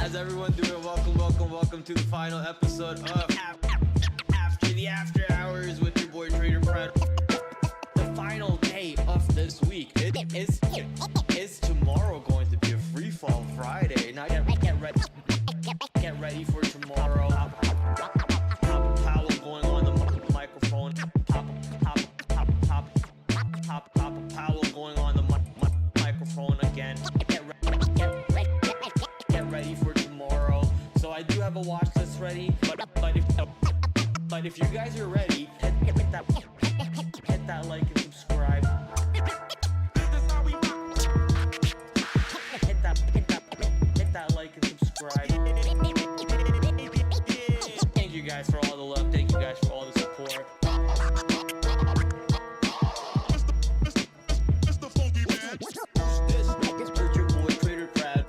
How's everyone doing? Welcome to the final episode of After the After Hours with your boy TraderPrad. The final day of this week is tomorrow going to be a free fall Friday. Now get ready for tomorrow. Papa Powell going on the microphone. Papa Powell going on the microphone again. Get ready for tomorrow. So I do have a watch list ready, but if you guys are ready, hit that like and subscribe. Hit that like and subscribe. Thank you guys for all the love. Thank you guys for all the support. This is your boy TraderPrad.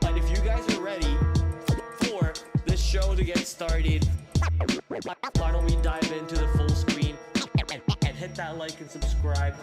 But if you guys are ready for this show to get started, why don't we dive into the full screen and hit that like and subscribe.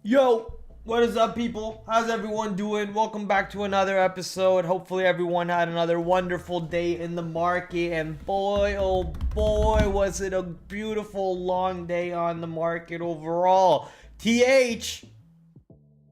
Yo, what is up, people? How's everyone doing? Welcome back to another episode. Hopefully everyone had another wonderful day in the market, and boy, oh boy, was it a beautiful long day on the market overall.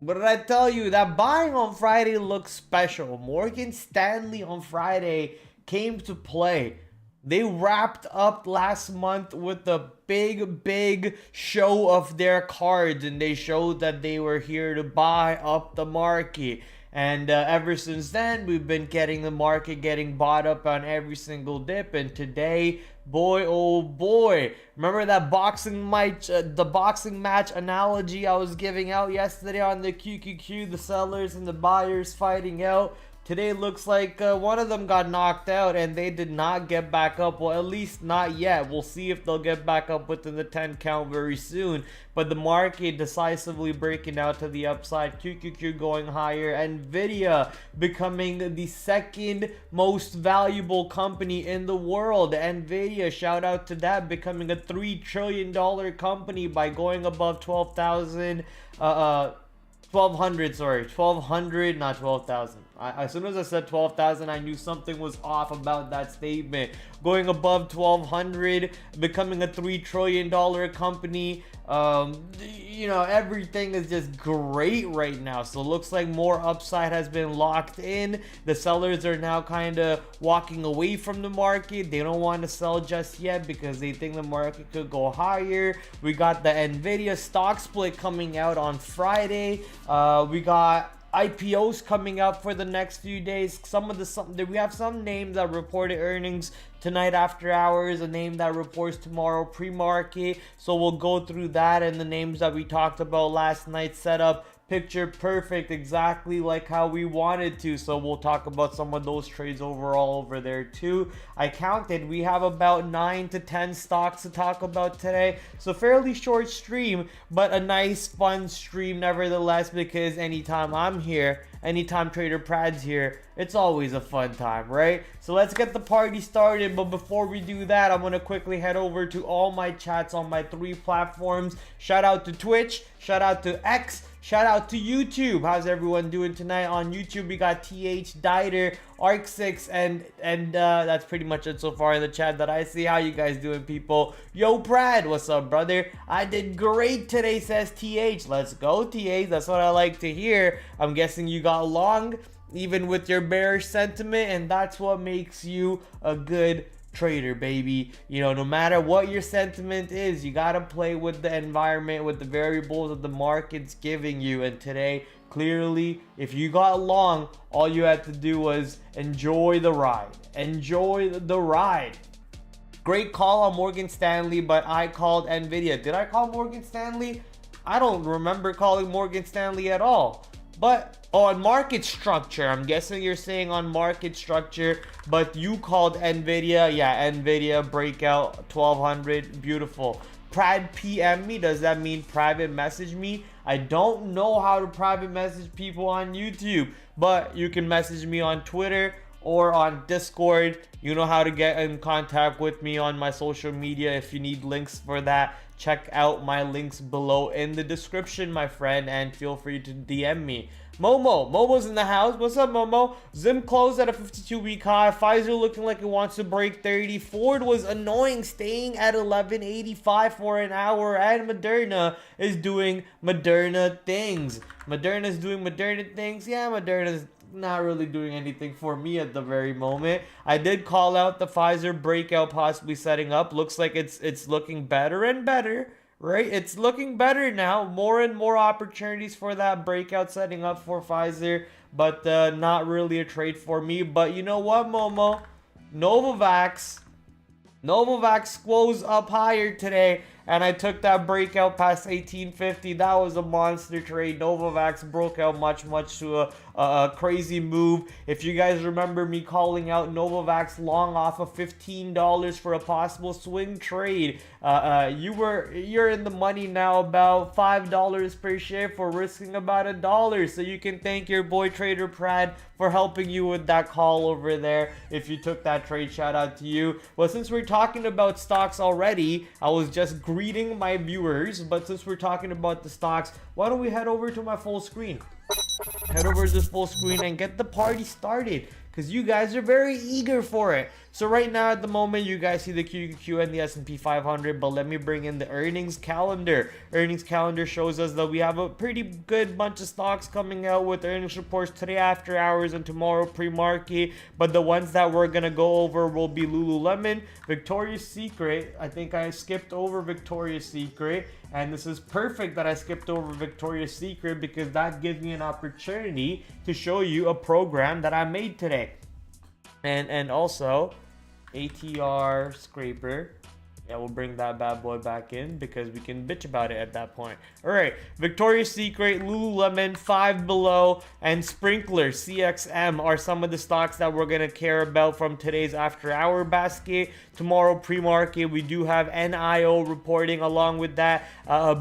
What did I tell you? That buying on Friday looks special. Morgan Stanley on Friday came to play. They wrapped up last month with a big show of their cards, and they showed that they were here to buy up the market. And ever since then, we've been getting the market getting bought up on every single dip. And today, boy, oh boy, remember that boxing match, the boxing match analogy I was giving out yesterday on the QQQ, the sellers and the buyers fighting out? Today looks like one of them got knocked out and they did not get back up. Well, at least not yet. We'll see if they'll get back up within the 10 count very soon. But the market decisively breaking out to the upside. QQQ going higher. Nvidia becoming the second most valuable company in the world. Nvidia, shout out to that, becoming a $3 trillion company by going above 12,000. 1200, not 12,000. As soon as I said 12,000, I knew something was off about that statement. Going above 1,200, becoming a $3 trillion company. You know, everything is just great right now. So it looks like more upside has been locked in. The sellers are now kind of walking away from the market. They don't want to sell just yet because they think the market could go higher. We got the Nvidia stock split coming out on Friday. We got IPOs coming up for the next few days. We have some names that reported earnings tonight after hours, a name that reports tomorrow pre-market. So we'll go through that and the names that we talked about last night. Set up picture perfect, exactly like how we wanted to. So we'll talk about some of those trades overall over there too. I counted, we have about 9 to 10 stocks to talk about today. So fairly short stream, but a nice fun stream nevertheless, because anytime I'm here, anytime TraderPrad's here, it's always a fun time, right? So let's get the party started. But before we do that, I'm going to quickly head over to all my chats on my 3 platforms. Shout out to Twitch, shout out to X, shout out to YouTube. How's everyone doing tonight on YouTube? We got TH, Dieter, Arc6, and that's pretty much it so far in the chat that I see. How you guys doing, people? Yo, Prad, what's up, brother? I did great today, says TH. Let's go, TH. That's what I like to hear. I'm guessing you got long, even with your bearish sentiment, and that's what makes you a good trader, baby. You know, no matter what your sentiment is, you gotta play with the environment, with the variables that the market's giving you. And today, clearly, if you got long, all you had to do was enjoy the ride. Enjoy the ride. Great call on Morgan Stanley, but I called Nvidia. Did I call Morgan Stanley? I don't remember calling Morgan Stanley at all. But on market structure, I'm guessing you're saying on market structure, but you called Nvidia. Yeah, Nvidia breakout 1200, beautiful. Prad PM me, does that mean private message me? I don't know how to private message people on YouTube, but you can message me on Twitter or on Discord. You know how to get in contact with me on my social media. If you need links for that, check out my links below in the description, my friend, and feel free to DM me. Momo's in the house. What's up, Momo? Zim closed at a 52-week high. Pfizer looking like it wants to break 30. Ford was annoying, staying at 1185 for an hour, and Moderna is doing Moderna things. Moderna's doing Moderna things. Yeah, Moderna's not really doing anything for me at the very moment. I did call out the Pfizer breakout possibly setting up. Looks like it's looking better and better, right? It's looking better now. More and more opportunities for that breakout setting up for Pfizer, but not really a trade for me. But you know what, Momo? Novavax closed up higher today, and I took that breakout past 1850. That was a monster trade. Novavax broke out much to a crazy move. If you guys remember me calling out Novavax long off of $15 for a possible swing trade, you're in the money now about $5 per share for risking about $1. So you can thank your boy TraderPrad for helping you with that call over there. If you took that trade, shout out to you. Well, since we're talking about stocks already, I was just greeting my viewers, but since we're talking about the stocks, why don't we head over to my full screen? Head over to this full screen and get the party started, because you guys are very eager for it. So right now at the moment, you guys see the QQQ and the S&P 500, but let me bring in the earnings calendar. Earnings calendar shows us that we have a pretty good bunch of stocks coming out with earnings reports today after hours and tomorrow pre-market, but the ones that we're gonna go over will be Lululemon, Victoria's Secret. I think I skipped over Victoria's Secret, and this is perfect that I skipped over Victoria's Secret, because that gives me an opportunity to show you a program that I made today. And also ATR scraper. Yeah, we'll bring that bad boy back in because we can bitch about it at that point. All right, Victoria's Secret, Lululemon, Five Below, and Sprinkler CXM are some of the stocks that we're gonna care about from today's after hour basket. Tomorrow pre-market, we do have NIO reporting along with that.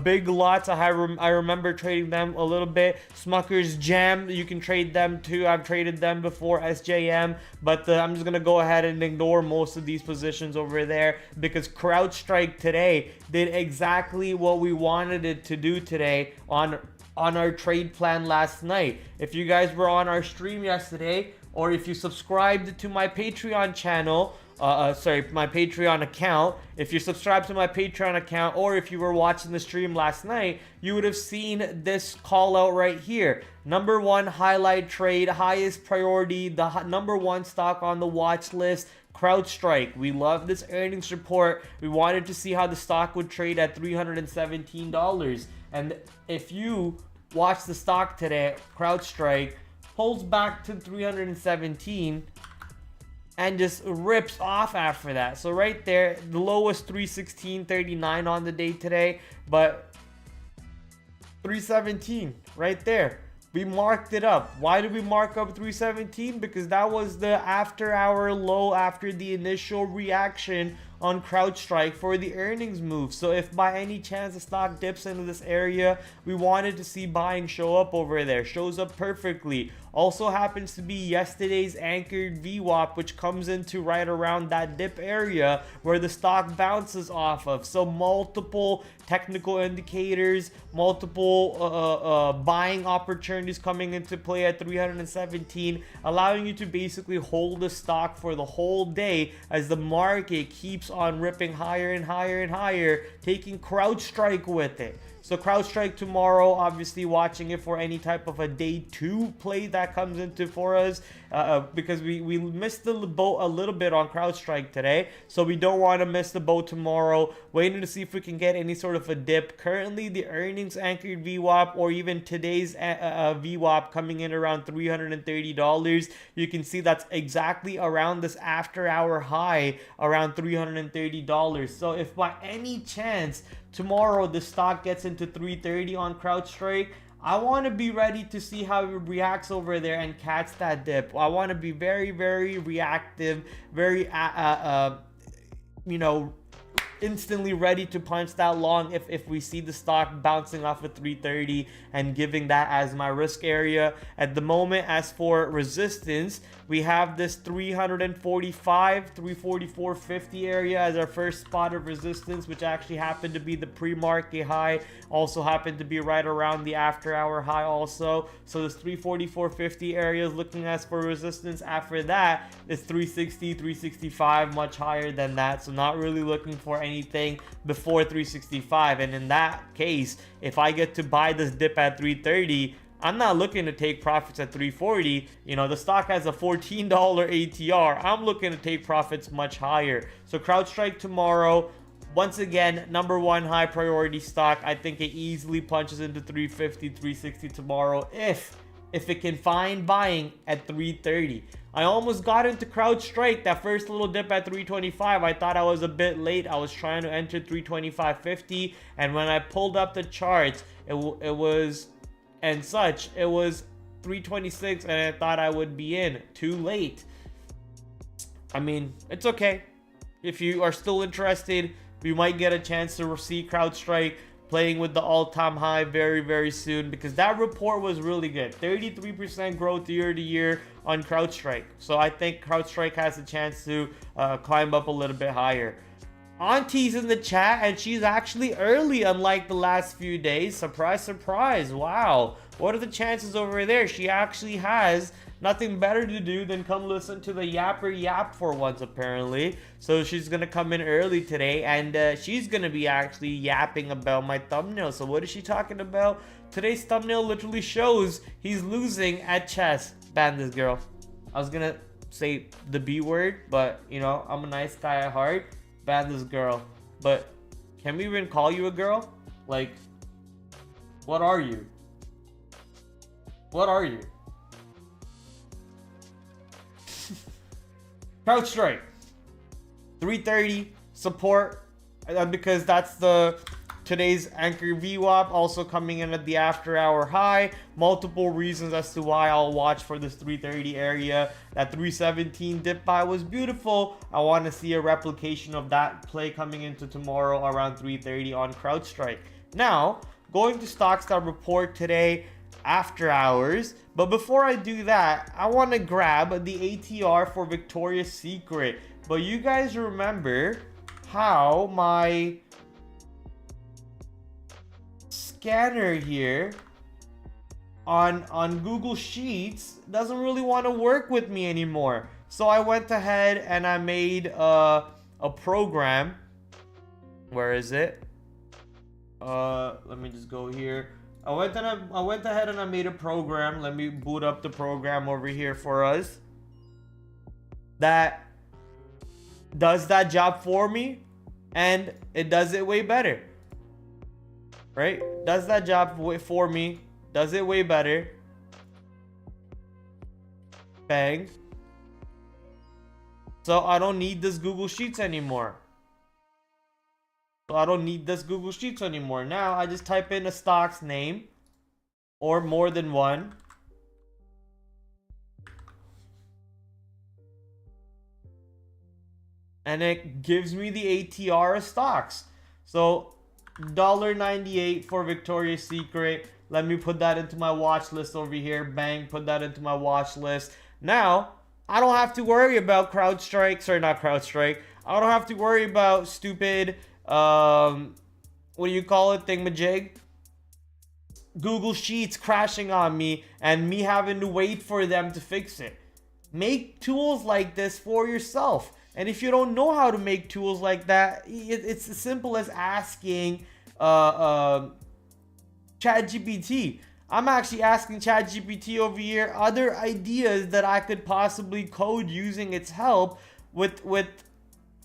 Big lots. I remember trading them a little bit. Smucker's Jam, you can trade them too. I've traded them before, SJM, but I'm just gonna go ahead and ignore most of these positions over there, because CrowdStrike today did exactly what we wanted it to do today on our trade plan last night. If you guys were on our stream yesterday, or if you subscribed to my Patreon channel, my Patreon account, if you subscribed to my Patreon account, or if you were watching the stream last night, you would have seen this call out right here. Number one highlight trade, highest priority, the number one stock on the watch list, CrowdStrike. We love this earnings report. We wanted to see how the stock would trade at $317. And if you watch the stock today, CrowdStrike pulls back to 317 and just rips off after that. So right there, the lowest 316.39 on the day today, but 317 right there. We marked it up. Why did we mark up 317? Because that was the after hour low after the initial reaction on CrowdStrike for the earnings move. So if by any chance the stock dips into this area, we wanted to see buying show up over there. Shows up perfectly. also happens to be yesterday's anchored VWAP, which comes into right around that dip area where the stock bounces off of. So multiple technical indicators, multiple buying opportunities coming into play at 317, allowing you to basically hold the stock for the whole day as the market keeps on ripping higher and higher and higher, taking CrowdStrike with it. So CrowdStrike tomorrow, obviously watching it for any type of a day 2 play that comes into for us, because we missed the boat a little bit on CrowdStrike today, so we don't want to miss the boat tomorrow. Waiting to see if we can get any sort of a dip. Currently, the earnings anchored VWAP or even today's VWAP coming in around $330. You can see that's exactly around this after hour high, around $330. So if by any chance tomorrow the stock gets into 330 on CrowdStrike, I want to be ready to see how it reacts over there and catch that dip. I want to be very, very reactive, very you know, instantly ready to punch that long if we see the stock bouncing off of 330 and giving that as my risk area. At the moment, as for resistance, we have this 345, 344.50 area as our first spot of resistance, which actually happened to be the pre-market high, also happened to be right around the after hour high also. So this 344.50 area is looking as for resistance. After that, it's 360, 365, much higher than that. So not really looking for anything before 365. And in that case, if I get to buy this dip at 330, I'm not looking to take profits at 340. You know, the stock has a $14 ATR. I'm looking to take profits much higher. So CrowdStrike tomorrow, once again, number one high priority stock. I think it easily punches into 350, 360 tomorrow if it can find buying at 330. I almost got into CrowdStrike, that first little dip at 325. I thought I was a bit late. I was trying to enter 325.50, and when I pulled up the charts, it was and such, it was 326, and I thought I would be in. Too late. I mean, it's okay. If you are still interested, we might get a chance to see CrowdStrike playing with the all-time high very, very soon, because that report was really good. 33% growth year to year on CrowdStrike. So I think CrowdStrike has a chance to climb up a little bit higher. Auntie's in the chat, and she's actually early, unlike the last few days. Surprise, surprise. Wow. What are the chances over there? She actually has nothing better to do than come listen to the Yapper Yap for once, apparently. So she's gonna come in early today, and she's gonna be actually yapping about my thumbnail. So what is she talking about? Today's thumbnail literally shows he's losing at chess. Ban this girl. I was gonna say the B word, but you know, I'm a nice guy at heart. Ban this girl. But can we even call you a girl? Like, what are you? What are you? CrowdStrike 330 support, because that's the today's anchor VWAP, also coming in at the after hour high. Multiple reasons as to why I'll watch for this 330 area. That 317 dip buy was beautiful. I want to see a replication of that play coming into tomorrow around 330 on CrowdStrike. Now, going to stocks that report today after hours, but before I do that, I want to grab the ATR for Victoria's Secret. But you guys remember how my scanner here on Google Sheets doesn't really want to work with me anymore. So I went ahead and I made a program. Where is it? Let me just go here. I went ahead and I made a program. Let me boot up the program over here for us. That does that job for me, and it does it way better. Right? Does that job for me, does it way better. Bang. So I don't need this Google Sheets anymore. So I don't need this Google Sheets anymore. Now I just type in a stock's name or more than one. And it gives me the ATR of stocks. So $1.98 for Victoria's Secret, Let me put that into my watch list over here. Bang, put that into my watch list. Now, I don't have to worry about CrowdStrike. Sorry, not CrowdStrike. I don't have to worry about stupid, what do you call it, thingamajig? Google Sheets crashing on me and me having to wait for them to fix it. Make tools like this for yourself. And if you don't know how to make tools like that, it's as simple as asking ChatGPT. I'm actually asking ChatGPT over here other ideas that I could possibly code using its help with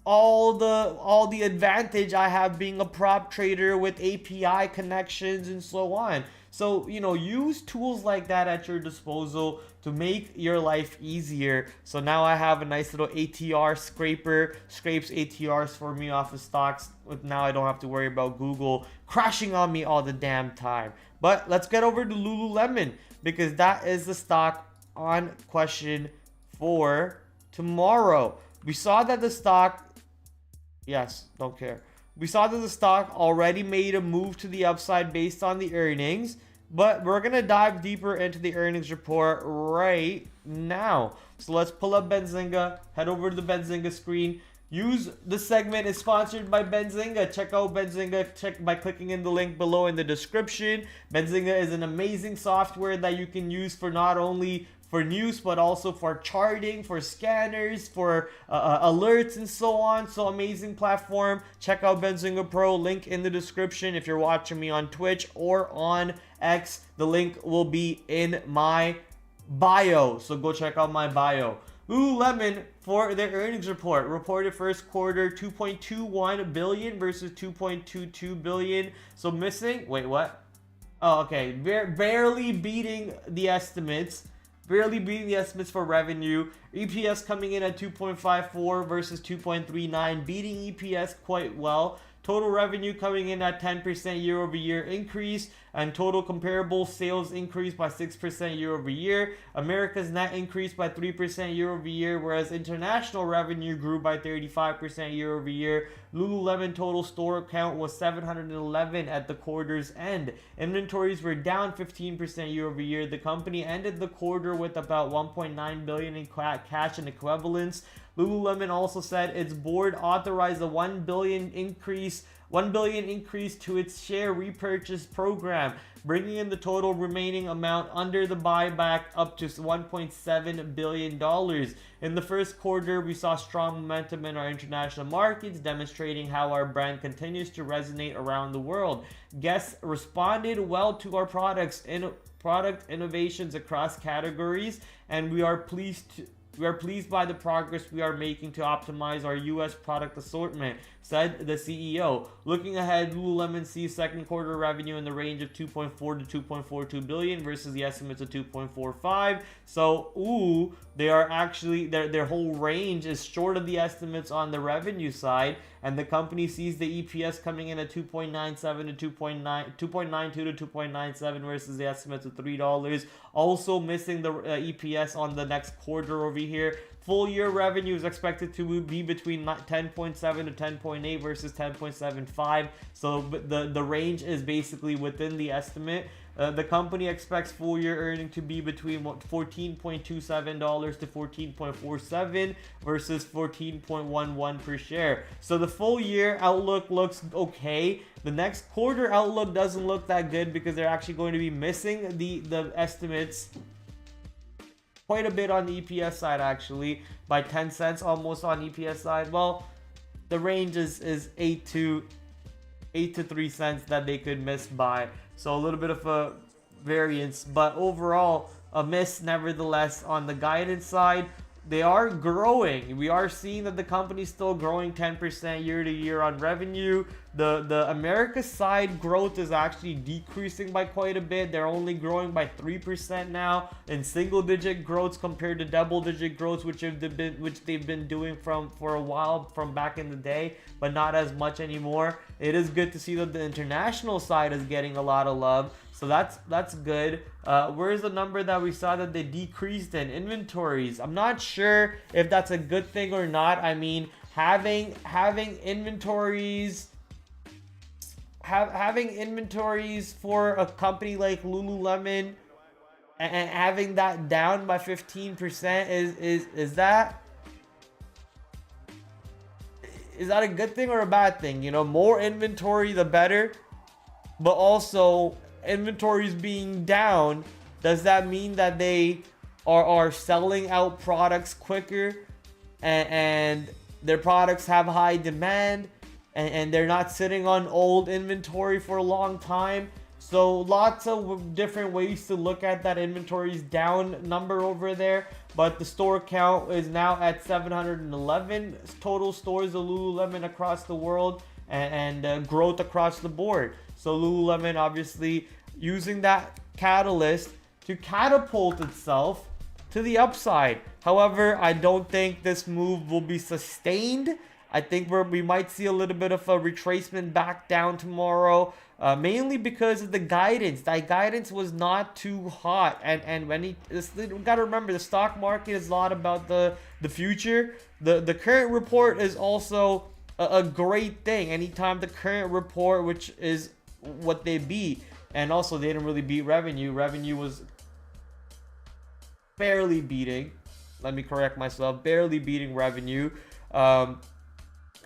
all the advantage I have being a prop trader with API connections and so on. So, you know, use tools like that at your disposal to make your life easier. So now I have a nice little ATR scraper, scrapes ATRs for me off of stocks. Now I don't have to worry about Google crashing on me all the damn time. But let's get over to Lululemon, because that is the stock on question for tomorrow. We saw that the stock, yes, don't care. We saw that the stock already made a move to the upside based on the earnings, but we're going to dive deeper into the earnings report right now. So let's pull up Benzinga, head over to the Benzinga screen. Use the segment is sponsored by Benzinga. Check out Benzinga by clicking in the link below in the description. Benzinga is an amazing software that you can use for not only for news, but also for charting, for scanners, for alerts and so on. So amazing platform. Check out Benzinga Pro, link in the description. If you're watching me on Twitch or on X, the link will be in my bio. So go check out my bio. Lululemon, for their earnings report, reported first quarter 2.21 billion versus 2.22 billion. So missing, wait, what? Oh, okay, barely beating the estimates. Barely beating the estimates for revenue. EPS coming in at 2.54 versus 2.39, beating EPS quite well. Total revenue coming in at 10% year-over-year increase, and total comparable sales increased by 6% year-over-year. America's net increased by 3% year-over-year, whereas international revenue grew by 35% year-over-year. Lululemon total store count was 711 at the quarter's end. Inventories were down 15% year-over-year. The company ended the quarter with about 1.9 billion in cash and equivalents. Lululemon also said its board authorized a $1 billion increase to its share repurchase program, bringing in the total remaining amount under the buyback up to $1.7 billion. In the first quarter, we saw strong momentum in our international markets, demonstrating how our brand continues to resonate around the world. Guests responded well to our product innovations across categories, and we are pleased by the progress we are making to optimize our U.S. product assortment, said the CEO. Looking ahead, Lululemon sees second quarter revenue in the range of 2.4 to 2.42 billion versus the estimates of 2.45. So, they are actually, their whole range is short of the estimates on the revenue side, and the company sees the EPS coming in at 2.97 to 2.92 to 2.97 versus the estimates of $3. Also missing the EPS on the next quarter over here. Full year revenue is expected to be between 10.7 to 10.8 versus 10.75. So the range is basically within the estimate. The company expects full year earning to be between $14.27 to $14.47 versus $14.11 per share. So the full year outlook looks okay. The next quarter outlook doesn't look that good because they're actually going to be missing the estimates quite a bit on the EPS side, actually, by 10 cents almost on EPS side. Well, the range is 8 to 3 cents that they could miss by. So a little bit of a variance, but overall a miss nevertheless on the guidance side. They are growing. We are seeing that the company's still growing 10% year to year on revenue. The America side growth is actually decreasing by quite a bit. They're only growing by 3% now in single digit growths compared to double digit growths, which they've been doing for a while, from back in the day, but not as much anymore. It is good to see that the international side is getting a lot of love. So that's good. Where's the number that we saw that they decreased in inventories? I'm not sure if that's a good thing or not. I mean, having inventories having inventories for a company like Lululemon and having that down by 15% is that a good thing or a bad thing? You know, more inventory the better, but also inventories being down, does that mean that they are selling out products quicker and their products have high demand and they're not sitting on old inventory for a long time? So lots of different ways to look at that inventory's down number over there. But the store count is now at 711 total stores of Lululemon across the world, and growth across the board. So Lululemon obviously using that catalyst to catapult itself to the upside. However, I don't think this move will be sustained. I think we might see a little bit of a retracement back down tomorrow, mainly because of the guidance. That guidance was not too hot, and when you gotta remember, the stock market is a lot about the future. The current report is also a great thing. Anytime the current report, which is what they beat, and also they didn't really beat revenue. Revenue was barely beating. Let me correct myself. Barely beating revenue.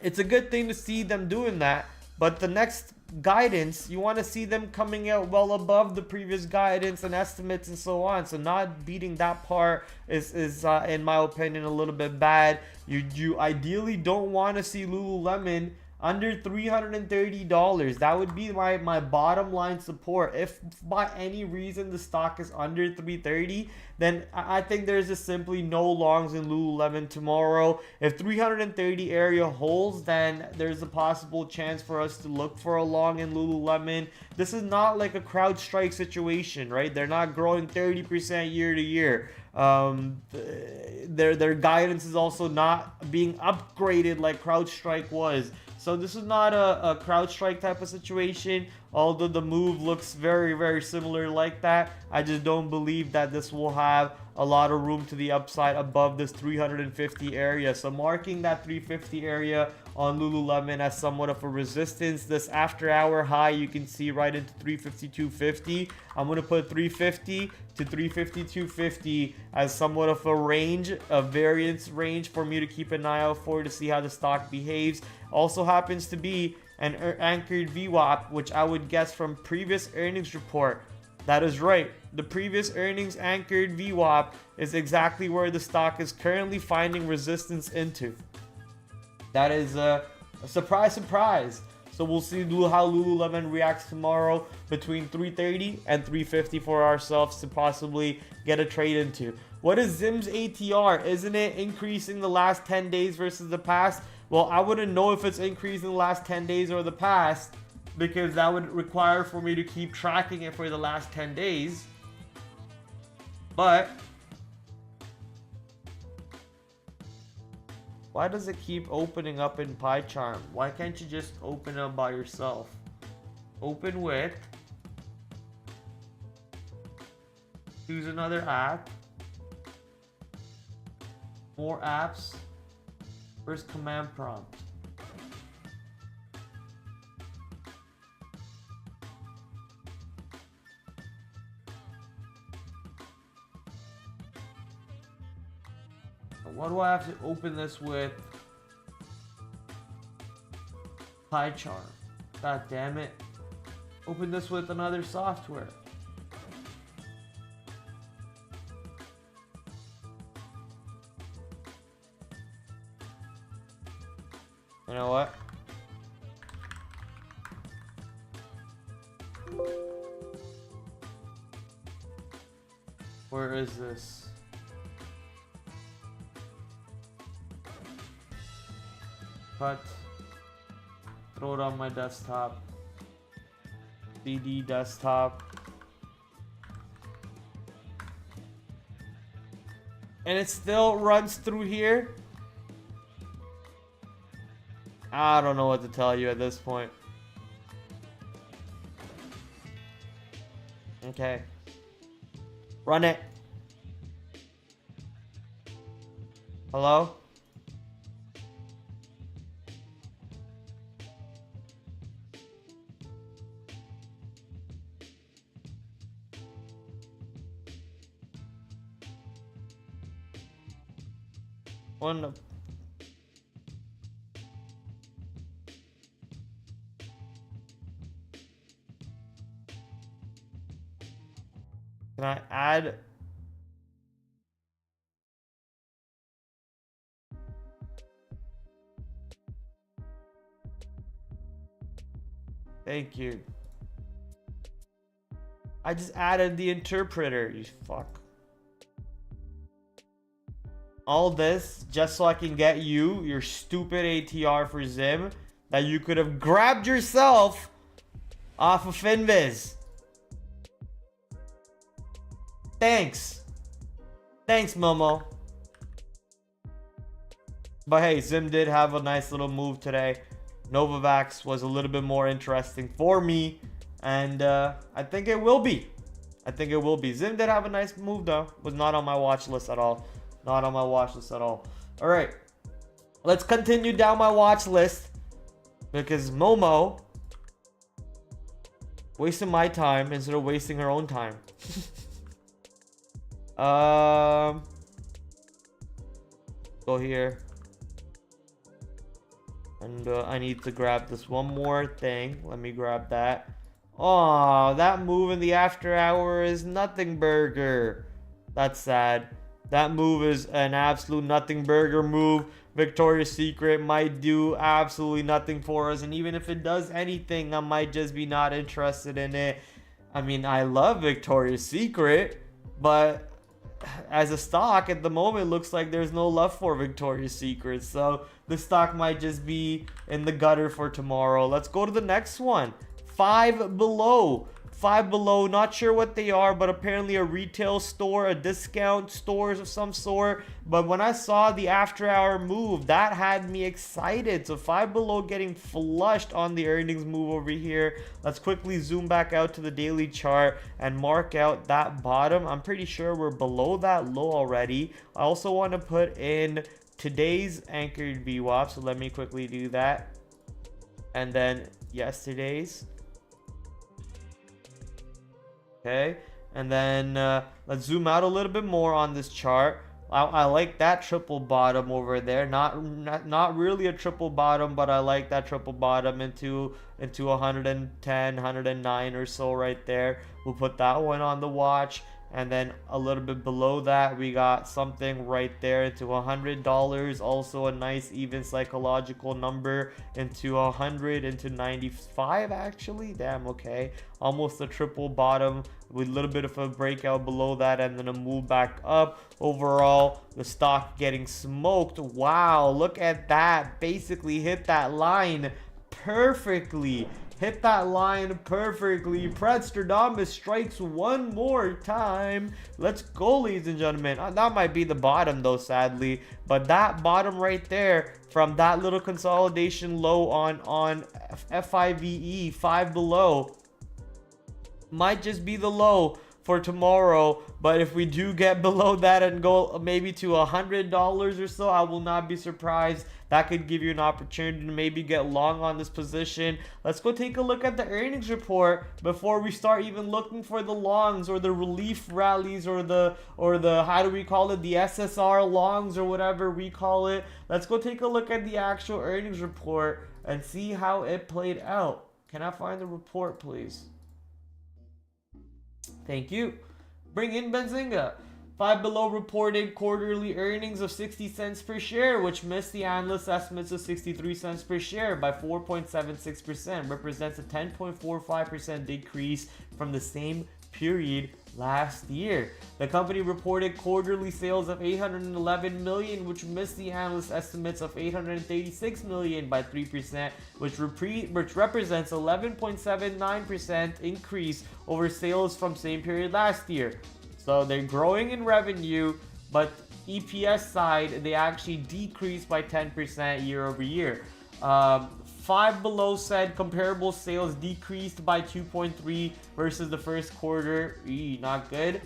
It's a good thing to see them doing that, but the next guidance, you want to see them coming out well above the previous guidance and estimates and so on. So not beating that part is in my opinion a little bit bad. You ideally don't want to see Lululemon under $330. That would be my bottom line support. If by any reason the stock is under $330, then I think there's just simply no longs in Lululemon tomorrow. If 330 area holds, then there's a possible chance for us to look for a long in Lululemon. This is not like a CrowdStrike situation, right? They're not growing 30% year to year. Their guidance is also not being upgraded like CrowdStrike was. So this is not a CrowdStrike type of situation, although the move looks very, very similar like that. I just don't believe that this will have a lot of room to the upside above this 350 area. So marking that 350 area on Lululemon as somewhat of a resistance. This after hour high you can see right into 352.50. I'm going to put 350 to 352.50 as somewhat of a range, a variance range for me to keep an eye out for to see how the stock behaves. Also happens to be an anchored VWAP, which I would guess from previous earnings report. That is right. The previous earnings anchored VWAP is exactly where the stock is currently finding resistance into. That is a surprise, surprise. So we'll see how Lululemon reacts tomorrow between 330 and 350 for ourselves to possibly get a trade into. What is Zim's ATR? Isn't it increasing the last 10 days versus the past? Well, I wouldn't know if it's increasing the last 10 days or the past, because that would require for me to keep tracking it for the last 10 days. But why does it keep opening up in pie chart? Why can't you just open up by yourself? Open with, choose another app, more apps, where's command prompt? What do I have to open this with? Pie chart. God damn it. Open this with another software. You know what? Where is this? But throw it on my desktop. CD desktop. And it still runs through here. I don't know what to tell you at this point. Okay. Run it. Hello? One. Can I add? Thank you. I just added the interpreter, you fuck. All this just so I can get you your stupid ATR for Zim that you could have grabbed yourself off of Finviz. Thanks. Thanks, Momo. But hey, Zim did have a nice little move today. Novavax was a little bit more interesting for me. And I think it will be. I think it will be. Zim did have a nice move though. Was not on my watch list at all. Not on my watch list at all. Alright. Let's continue down my watch list. Because Momo wasting my time instead of wasting her own time. Go here. And I need to grab this one more thing. Let me grab that. Oh, that move in the after hour is nothing burger. That's sad. That move is an absolute nothing burger move. Victoria's Secret might do absolutely nothing for us. And even if it does anything, I might just be not interested in it. I mean, I love Victoria's Secret, but as a stock at the moment, looks like there's no love for Victoria's Secret. So the stock might just be in the gutter for tomorrow. Let's go to the next one. Five Below. Five Below, not sure what they are, but apparently a retail store, a discount stores of some sort. But when I saw the after hour move, that had me excited. So Five Below getting flushed on the earnings move over here. Let's quickly zoom back out to the daily chart and mark out that bottom. I'm pretty sure we're below that low already. I also want to put in today's anchored VWAP, so let me quickly do that. And then yesterday's. Okay, and then let's zoom out a little bit more on this chart. I like that triple bottom over there. Not really a triple bottom, but I like that triple bottom into 110, 109 or so right there. We'll put that one on the watch. And then a little bit below that, we got something right there into $100. Also a nice even psychological number into 100, into 95 actually. Damn, okay. Almost a triple bottom with a little bit of a breakout below that and then a move back up. Overall, the stock getting smoked. Wow, look at that. Basically hit that line perfectly. Hit that line perfectly. Pradnanandhaa strikes one more time. Let's go, ladies and gentlemen. That might be the bottom though, sadly. But that bottom right there from that little consolidation low on FIVE, Five Below, might just be the low for tomorrow. But if we do get below that and go maybe to $100 or so, I will not be surprised. That could give you an opportunity to maybe get long on this position. Let's go take a look at the earnings report before we start even looking for the longs or the relief rallies or the how do we call it, the SSR longs or whatever we call it. Let's go take a look at the actual earnings report and see how it played out. Can I find the report, please? Thank you. Bring in Benzinga. Five Below reported quarterly earnings of 60 cents per share, which missed the analyst estimates of 63 cents per share by 4.76%, represents a 10.45% decrease from the same period last year. The company reported quarterly sales of 811 million, which missed the analyst estimates of 836 million by 3%, which represents 11.79% increase over sales from same period last year. So they're growing in revenue, but EPS side, they actually decreased by 10% year over year. Five Below said comparable sales decreased by 2.3 versus the first quarter. Not good.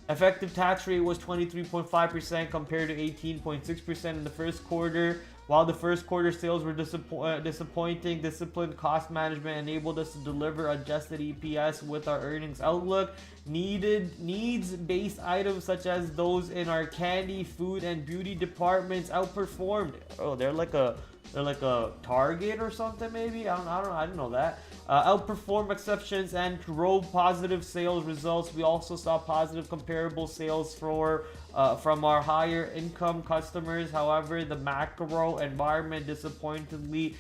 Effective tax rate was 23.5% compared to 18.6% in the first quarter. While the first quarter sales were disappointing, disciplined cost management enabled us to deliver adjusted EPS with our earnings outlook. Needs-based items such as those in our candy, food, and beauty departments outperformed. Oh, they're like a Target or something, maybe. I didn't know that. Outperformed exceptions and drove positive sales results. We also saw positive comparable sales from our higher income customers. However, the macro environment disappointingly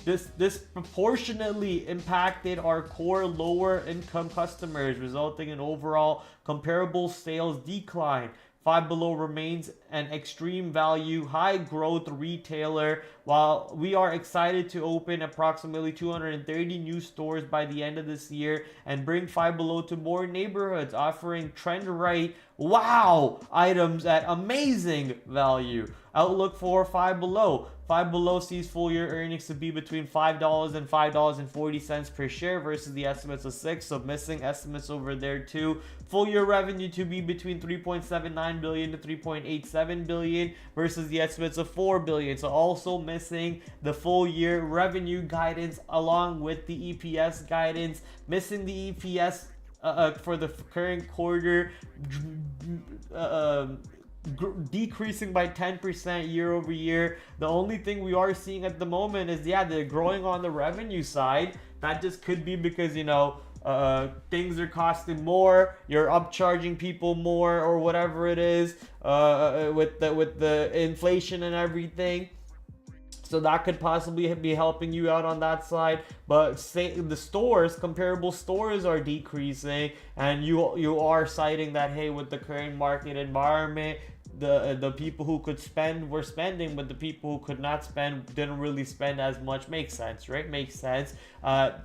disproportionately impacted our core lower income customers, resulting in overall comparable sales decline. Five Below remains an extreme value, high growth retailer. While we are excited to open approximately 230 new stores by the end of this year and bring Five Below to more neighborhoods, offering trend right wow items at amazing value. Outlook for Five Below. Five Below sees full year earnings to be between $5 and $5.40 per share versus the estimates of 6, so missing estimates over there too. Full year revenue to be between 3.79 billion to 3.87 billion versus the estimates of 4 billion, so also missing the full year revenue guidance along with the EPS guidance. Missing the EPS for the current quarter, decreasing by 10% year over year. The only thing we are seeing at the moment is, yeah, they're growing on the revenue side. That just could be because, you know, things are costing more, you're upcharging people more or whatever it is, with the inflation and everything. So that could possibly be helping you out on that side. But say the stores, comparable stores are decreasing, and you are citing that, hey, with the current market environment, the people who could spend were spending, but the people who could not spend didn't really spend as much. Makes sense, right? Makes sense.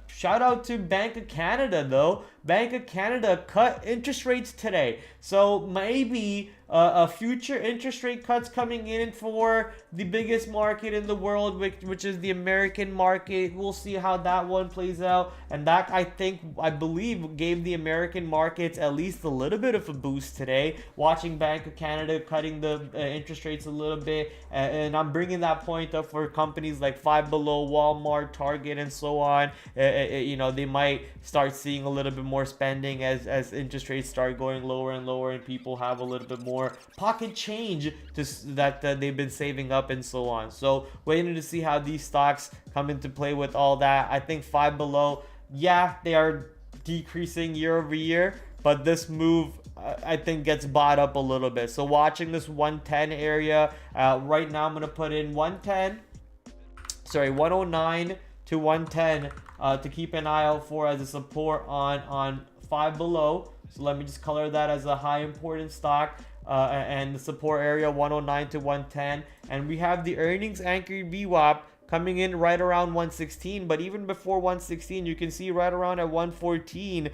Shout out to Bank of Canada though. Bank of Canada cut interest rates today, so maybe a future interest rate cuts coming in for the biggest market in the world, which is the American market. We'll see how that one plays out, and that I believe gave the American markets at least a little bit of a boost today, watching Bank of Canada cutting the interest rates a little bit. And I'm bringing that point up for companies like Five Below, Walmart, Target, and so on. You know, they might start seeing a little bit more spending as interest rates start going lower and lower, and people have a little bit more pocket change that they've been saving up and so on. So waiting to see how these stocks come into play with all that. I think Five Below, yeah, they are decreasing year over year, but this move I think gets bought up a little bit. So watching this 110 area, right now I'm gonna put in 109 to 110 to keep an eye out for as a support on Five Below. So let me just color that as a high important stock, and the support area 109 to 110. And we have the earnings anchored VWAP coming in right around 116, but even before 116, you can see right around at 114,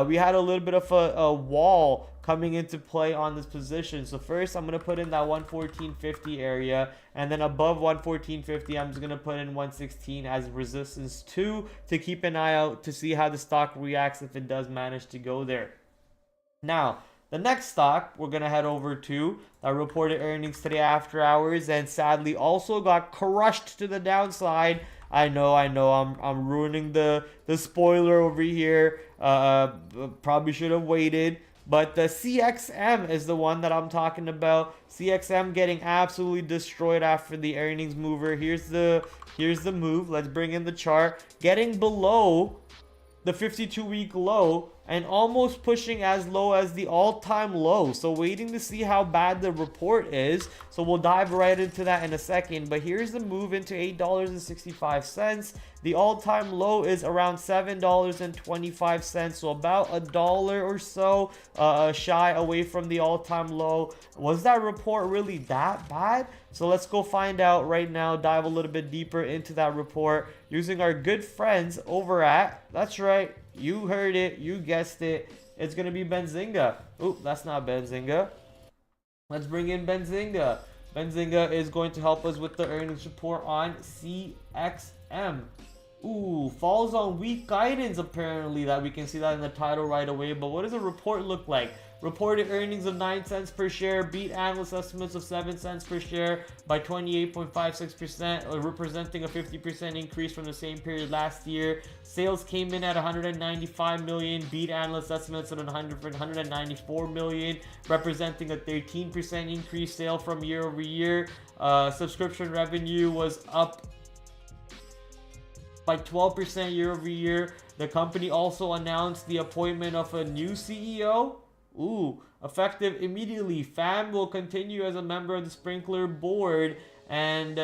we had a little bit of a wall coming into play on this position. So first I'm going to put in that 114.50 area, and then above 114.50 I'm just going to put in 116 as resistance 2 to keep an eye out to see how the stock reacts if it does manage to go there. Now the next stock we're going to head over to that reported earnings today after hours, and sadly also got crushed to the downside. I know I'm ruining the spoiler over here. Probably should have waited, but the CXM is the one that I'm talking about. CXM getting absolutely destroyed after the earnings mover. Here's the move. Let's bring in the chart. Getting below the 52-week low and almost pushing as low as the all-time low. So waiting to see how bad the report is. So we'll dive right into that in a second. But here's the move into $8.65. The all-time low is around $7.25. So about $1 or so shy away from the all-time low. Was that report really that bad? So let's go find out right now, dive a little bit deeper into that report using our good friends over at, that's right, you heard it, you guessed it, it's going to be Benzinga. Oop, that's not Benzinga. Let's bring in Benzinga. Benzinga is going to help us with the earnings report on CXM. Ooh, falls on weak guidance apparently, that we can see that in the title right away. But what does the report look like? reported earnings of 9 cents per share, beat analyst estimates of 7 cents per share by 28.56%, representing a 50% increase from the same period last year. Sales came in at 195 million, beat analyst estimates at 194 million, representing a 13% increase sale from year over year. Subscription revenue was up by 12% year over year. The company also announced the appointment of a new CEO. Effective immediately. Pham will continue as a member of the Sprinkler board. And,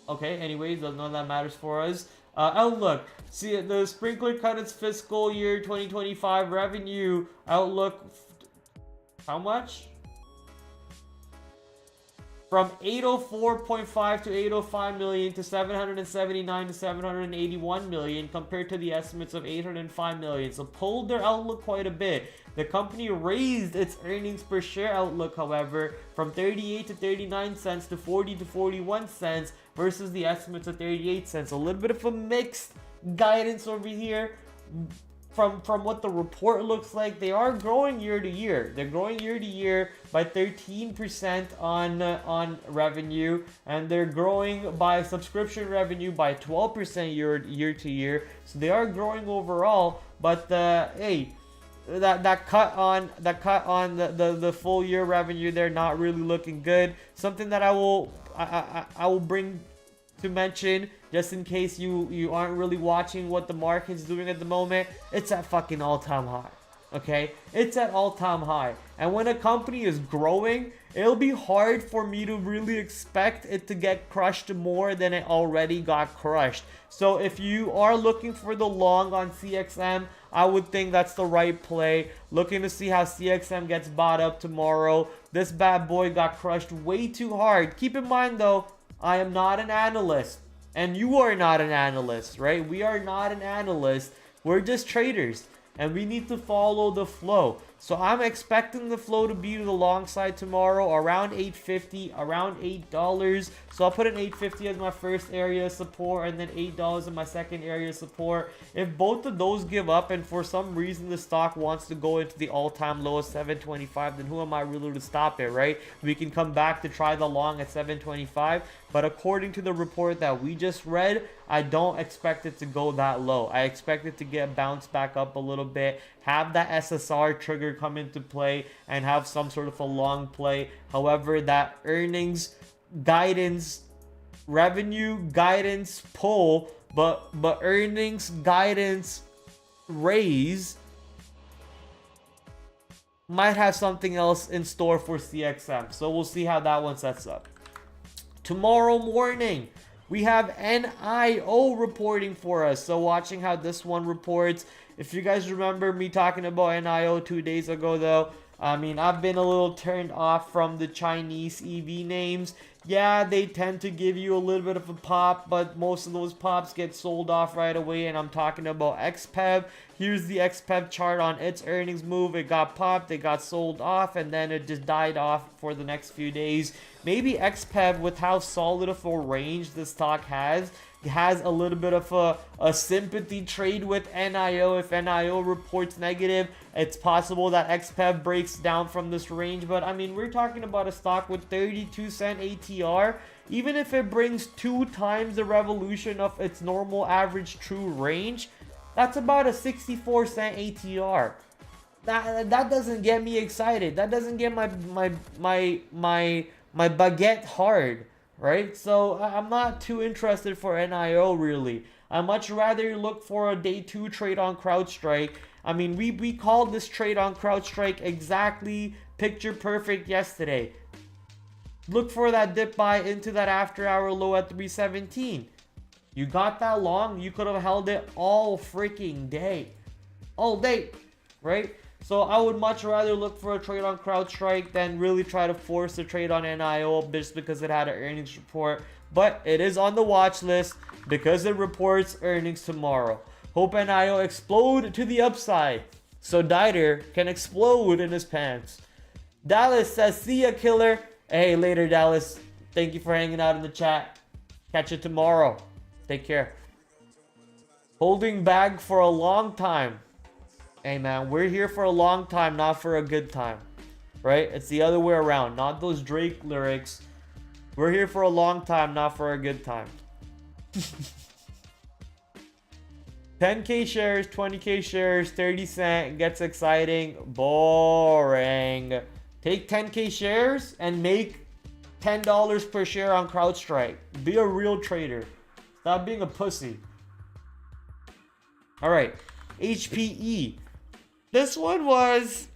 okay, anyways, none of that matters for us. Outlook. See, the Sprinkler cut its fiscal year 2025 revenue outlook. How much? From 804.5 to 805 million to 779 to 781 million, compared to the estimates of 805 million. So pulled their outlook quite a bit. The company raised its earnings per share outlook, however, from 38 to 39 cents to 40 to 41 cents versus the estimates of 38 cents. A little bit of a mixed guidance over here. From what the report looks like, they are growing year to year. They're growing year to year by 13% on revenue, and they're growing by subscription revenue by 12% year to year. So they are growing overall, but hey, that cut on the full year revenue, they're not really looking good. Something that I will bring to mention, just in case you aren't really watching what the market's doing at the moment, it's at fucking all-time high. Okay, it's at all-time high, and when a company is growing, it'll be hard for me to really expect it to get crushed more than it already got crushed. So if you are looking for the long on CXM, I would think that's the right play. Looking to see how CXM gets bought up tomorrow. This bad boy got crushed way too hard. Keep in mind though, I am not an analyst, and you are not an analyst, right? We are not an analyst. We're just traders, and we need to follow the flow. So I'm expecting the flow to be to the long side tomorrow, around 850, around $8. So I'll put an 850 as my first area of support, and then $8 in my second area of support. If both of those give up, and for some reason the stock wants to go into the all-time low of 725, then who am I really to stop it, right? We can come back to try the long at 725, but according to the report that we just read, I don't expect it to go that low. I expect it to get bounced back up a little bit, have that SSR trigger come into play, and have some sort of a long play. However, that earnings guidance, revenue guidance pull, but earnings guidance raise might have something else in store for CXM. So we'll see how that one sets up. Tomorrow morning, we have NIO reporting for us. So watching how this one reports. If you guys remember me talking about NIO 2 days ago though, I mean, I've been a little turned off from the Chinese EV names. Yeah, they tend to give you a little bit of a pop, but most of those pops get sold off right away, and I'm talking about XPEV. Here's the XPEV chart on its earnings move. It got popped, it got sold off, and then it just died off for the next few days. Maybe XPEV, with how solid of a range the stock has a little bit of a sympathy trade with NIO. If NIO reports negative, it's possible that XPEV breaks down from this range. But I mean, we're talking about a stock with 32-cent ATR. Even if it brings 2 times the revolution of its normal average true range, that's about a 64-cent ATR. That doesn't get me excited. That doesn't get my baguette hard. Right? So I'm not too interested for NIO really. I much rather look for a day 2 trade on CrowdStrike. I mean, we called this trade on CrowdStrike exactly picture perfect yesterday. Look for that dip buy into that after hour low at 317. You got that long, you could have held it all freaking day. All day, right? So I would much rather look for a trade on CrowdStrike than really try to force a trade on NIO just because it had an earnings report. But it is on the watch list because it reports earnings tomorrow. Hope NIO explode to the upside so Dieter can explode in his pants. Dallas says, see ya, killer. Hey, later, Dallas. Thank you for hanging out in the chat. Catch you tomorrow. Take care. Holding bag for a long time. Hey man, we're here for a long time, not for a good time. Right? It's the other way around, not those Drake lyrics. We're here for a long time, not for a good time. 10k shares, 20k shares, 30 cent gets exciting. Boring. Take 10k shares and make $10 per share on CrowdStrike. Be a real trader. Stop being a pussy. Alright. HPE. This one was...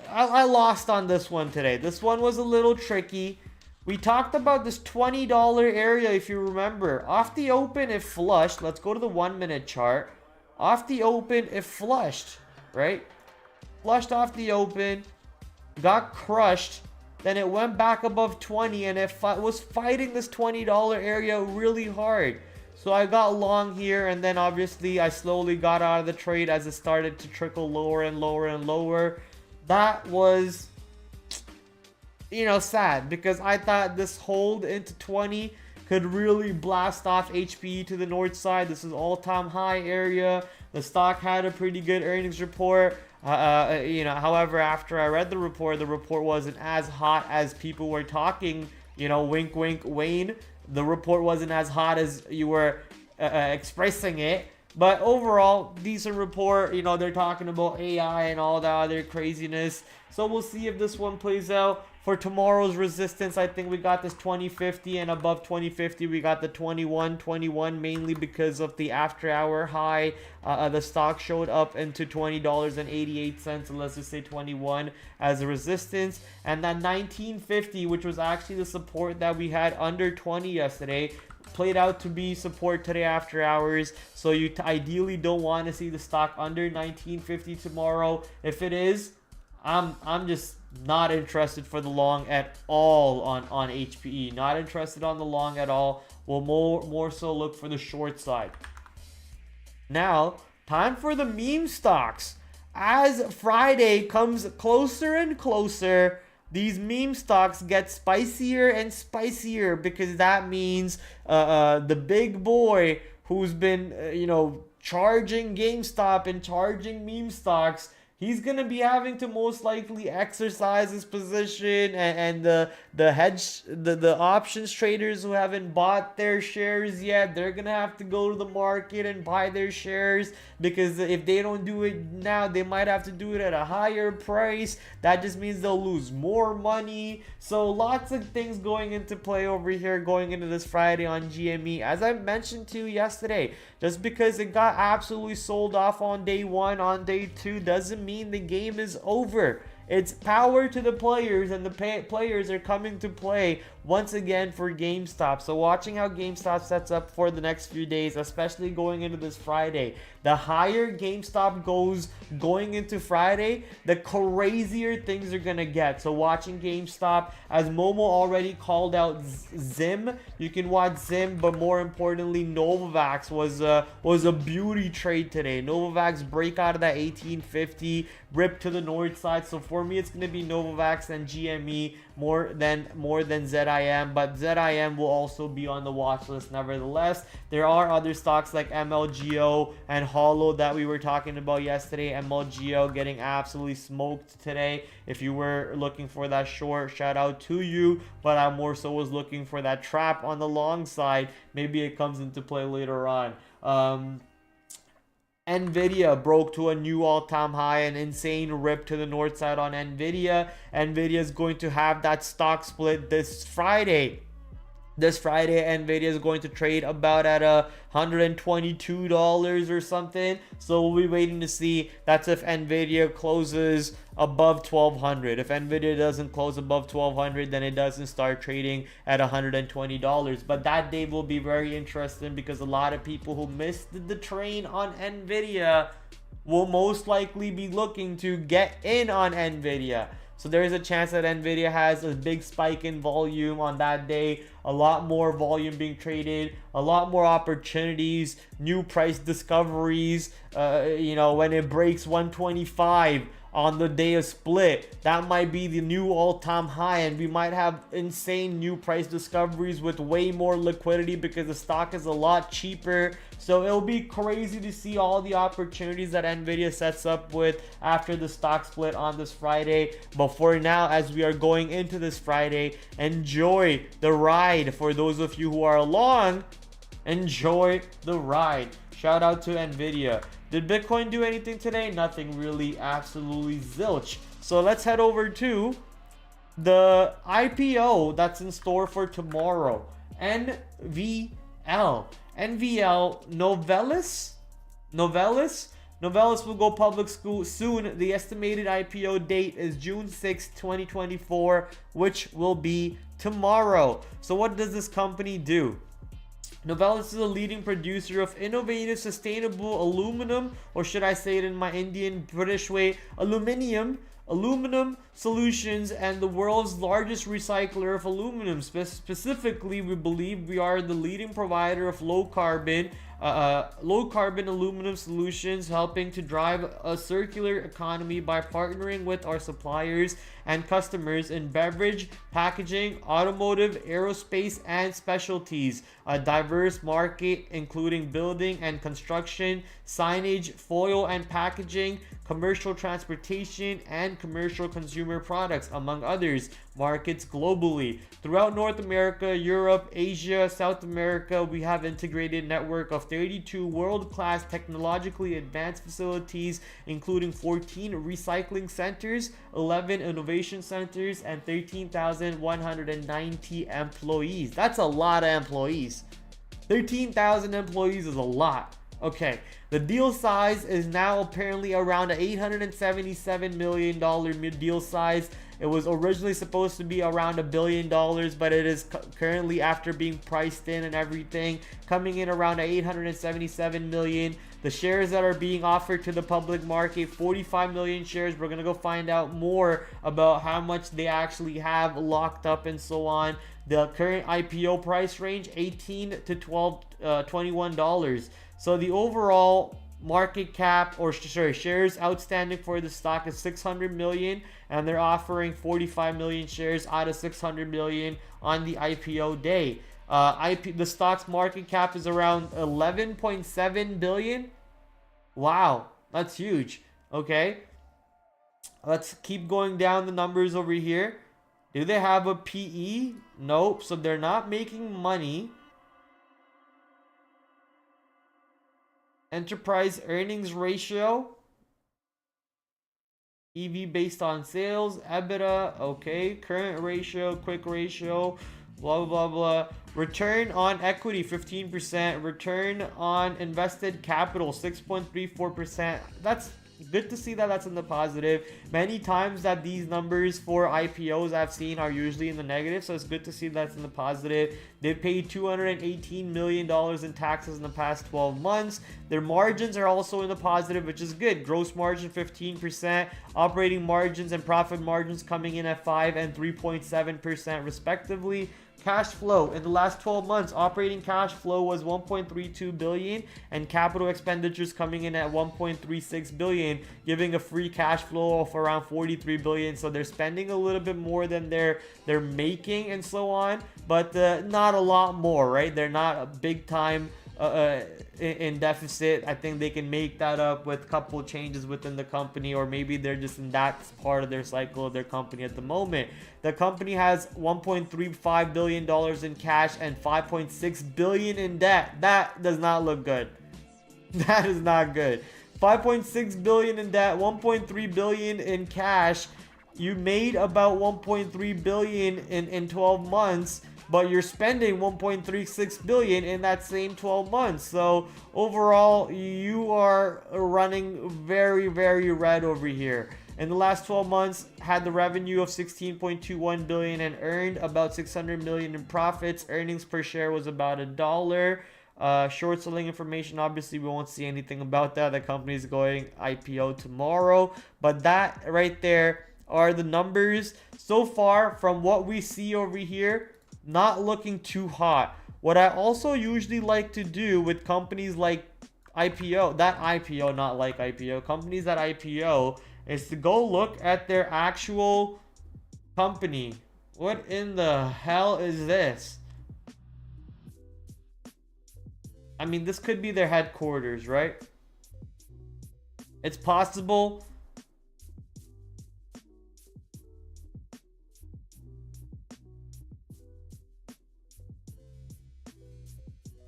I lost on this one today. This one was a little tricky. We talked about this $20 area, if you remember. Off the open, it flushed. Let's go to the 1 minute chart. Off the open, it flushed, right? Flushed off the open, got crushed. Then it went back above 20 and it was fighting this $20 area really hard. So I got long here, and then obviously I slowly got out of the trade as it started to trickle lower and lower and lower. That was, you know, sad, because I thought this hold into 20 could really blast off HPE to the north side. This is all-time high area. The stock had a pretty good earnings report. You know, however, after I read the report wasn't as hot as people were talking. You know, wink, wink, Wayne. The report wasn't as hot as you were expressing it. But overall, decent report. You know, they're talking about AI and all that other craziness. So we'll see if this one plays out. For tomorrow's resistance, I think we got this 2050, and above 2050 we got the 2121, mainly because of the after hour high. The stock showed up into $20.88, and let's just say 21 as a resistance. And that 1950, which was actually the support that we had under 20 yesterday, played out to be support today after hours. So you ideally don't want to see the stock under 1950 tomorrow. If it is, I'm just not interested for the long at all on HPE. Not interested on the long at all. We'll more so look for the short side. Now, time for the meme stocks. As Friday comes closer and closer, these meme stocks get spicier and spicier, because that means the big boy who's been you know, charging GameStop and charging meme stocks, he's gonna be having to most likely exercise his position, and the options traders who haven't bought their shares yet, they're gonna have to go to the market and buy their shares, because if they don't do it now, they might have to do it at a higher price. That just means they'll lose more money. So lots of things going into play over here, going into this Friday on GME. As I mentioned to you yesterday, just because it got absolutely sold off on day one, on day two, doesn't mean the game is over. It's power to the players, and the players are coming to play once again for GameStop. So watching how GameStop sets up for the next few days, especially going into this Friday. The higher GameStop goes going into Friday, the crazier things are gonna get. So watching GameStop, as Momo already called out Zim, you can watch Zim, but more importantly, Novavax was a beauty trade today. Novavax break out of that 1850, rip to the north side. So for me, it's gonna be Novavax and GME more than ZIM, but ZIM will also be on the watch list nevertheless. There are other stocks like MLGO and Hollow that we were talking about yesterday. MLGO getting absolutely smoked today. If you were looking for that short, shout out to you, but I more so was looking for that trap on the long side. Maybe it comes into play later on. Nvidia broke to a new all-time high, an insane rip to the north side on Nvidia. Nvidia is going to have that stock split this Friday. This Friday, Nvidia is going to trade about at $122 or something. So we'll be waiting to see. That's if Nvidia closes above 1200. If Nvidia doesn't close above 1200, then it doesn't start trading at $120. But that day will be very interesting, because a lot of people who missed the train on Nvidia will most likely be looking to get in on Nvidia. So there is a chance that Nvidia has a big spike in volume on that day, a lot more volume being traded, a lot more opportunities, new price discoveries. You know, when it breaks 125, on the day of split. That might be the new all-time high, and we might have insane new price discoveries with way more liquidity because the stock is a lot cheaper. So it'll be crazy to see all the opportunities that Nvidia sets up with after the stock split on this Friday. But for now, as we are going into this Friday, enjoy the ride. For those of you who are along, enjoy the ride. Shout out to Nvidia. Did Bitcoin do anything today? Nothing really, absolutely zilch. So let's head over to the IPO that's in store for tomorrow. NVL Novelis will go public soon. The estimated IPO date is June 6, 2024, which will be tomorrow. So what does this company do? Novelis is a leading producer of innovative, sustainable aluminum, or should I say it in my Indian British way, aluminum solutions, and the world's largest recycler of aluminum. Specifically, we believe we are the leading provider of low carbon aluminum solutions, helping to drive a circular economy by partnering with our suppliers and customers in beverage, packaging, automotive, aerospace, and specialties. A diverse market including building and construction, signage, foil and packaging, commercial transportation, and commercial consumer products, among others. Markets globally. Throughout North America, Europe, Asia, South America, we have integrated network of 32 world-class technologically advanced facilities, including 14 recycling centers, 11 innovation centers, and 13,190 employees. That's a lot of employees. 13,000 employees is a lot. Okay, the deal size is now apparently around an $877 million deal size. It was originally supposed to be around $1 billion, but it is currently, after being priced in and everything, coming in around $877 million. The shares that are being offered to the public market, 45 million shares. We're gonna go find out more about how much they actually have locked up and so on. The current IPO price range, $18 to $21. So the overall market cap, or sorry, shares outstanding for the stock is 600 million, and they're offering 45 million shares out of 600 million on the IPO day. The stock's market cap is around 11.7 billion. Wow, that's huge. Okay, let's keep going down the numbers over here. Do they have a PE? Nope, so they're not making money. Enterprise earnings ratio, EV based on sales, EBITDA, okay. Current ratio, quick ratio, blah, blah, blah. Return on equity, 15%. Return on invested capital, 6.34%. That's good to see that that's in the positive. Many times that these numbers for IPOs I've seen are usually in the negative, so it's good to see that's in the positive. They paid $218 million in taxes in the past 12 months. Their margins are also in the positive, which is good. Gross margin 15%, operating margins and profit margins coming in at 5 and 3.7% respectively. Cash flow in the last 12 months, operating cash flow was 1.32 billion, and capital expenditures coming in at 1.36 billion, giving a free cash flow of around 43 billion. So they're spending a little bit more than they're making and so on, but not a lot more, right? They're not a big time in deficit. I think they can make that up with a couple changes within the company, or maybe they're just in that part of their cycle of their company at the moment. The company has $1.35 billion in cash and $5.6 billion in debt. That does not look good. That is not good. 5.6 billion in debt, 1.3 billion in cash. You made about 1.3 billion in 12 months, but you're spending 1.36 billion in that same 12 months. So overall, you are running very, very red over here. In the last 12 months, had the revenue of 16.21 billion and earned about 600 million in profits. Earnings per share was about $1. Short selling information, obviously we won't see anything about that. The company is going IPO tomorrow, but that right there are the numbers so far from what we see over here. Not looking too hot. What I also usually like to do with companies like companies that IPO is to go look at their actual company. What in the hell is this? I mean, this could be their headquarters, right? It's possible.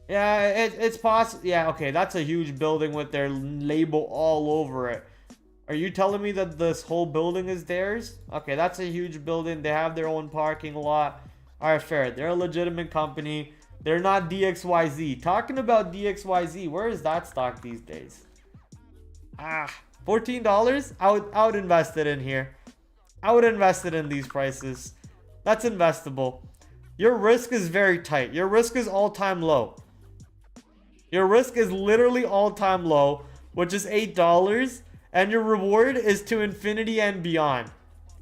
Yeah, it's possible. Yeah, okay, that's a huge building with their label all over it. Are you telling me that this whole building is theirs? Okay, that's a huge building. They have their own parking lot. All right, fair. They're a legitimate company. They're not DXYZ. Talking about DXYZ, where is that stock these days? $14? I would invest it in here. I would invest it in these prices. That's investable. Your risk is very tight. Your risk is all-time low. Your risk is literally all-time low, which is $8, and your reward is to infinity and beyond.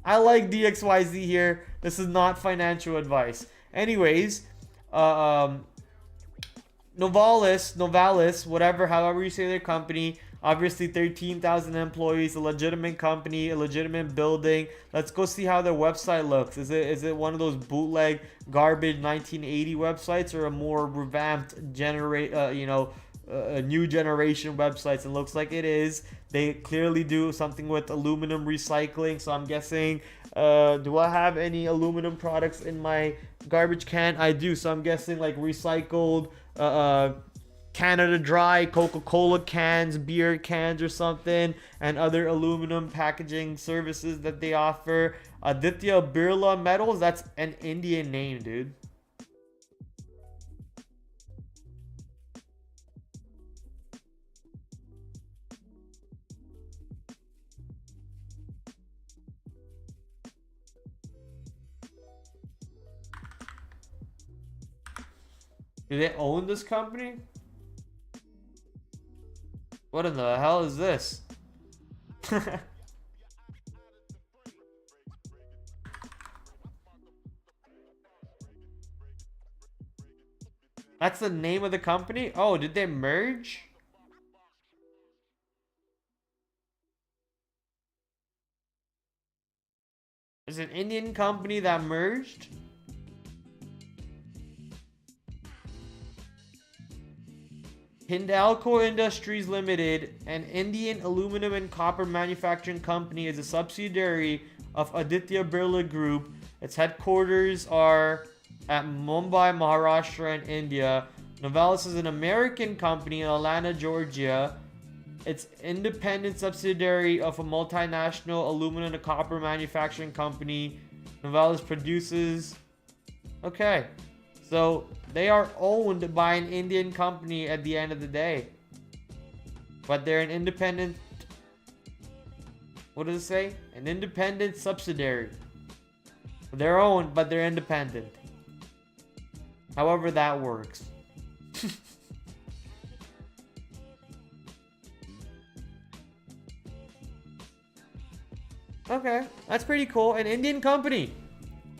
I like DXYZ here. This is not financial advice. Anyways, Novalis, whatever, however you say their company, obviously 13,000 employees, a legitimate company, a legitimate building. Let's go see how their website looks. Is it one of those bootleg garbage 1980 websites, or a more revamped new generation websites? It looks like it is. They clearly do something with aluminum recycling, so I'm guessing, do I have any aluminum products in my garbage can? I do, so I'm guessing like recycled Canada Dry, Coca-Cola cans, beer cans or something, and other aluminum packaging services that they offer. Aditya Birla Metals, that's an Indian name, dude. Do they own this company? What in the hell is this? That's the name of the company? Oh, did they merge? Is an Indian company that merged? Hindalco Industries Limited, an Indian aluminum and copper manufacturing company, is a subsidiary of Aditya Birla Group. Its headquarters are at Mumbai, Maharashtra, in India. Novalis is an American company in Atlanta, Georgia. It's independent subsidiary of a multinational aluminum and copper manufacturing company. Novalis produces... Okay. So they are owned by an Indian company at the end of the day. But they're an independent... What does it say? An independent subsidiary. They're owned, but they're independent. However that works. Okay, that's pretty cool. An Indian company.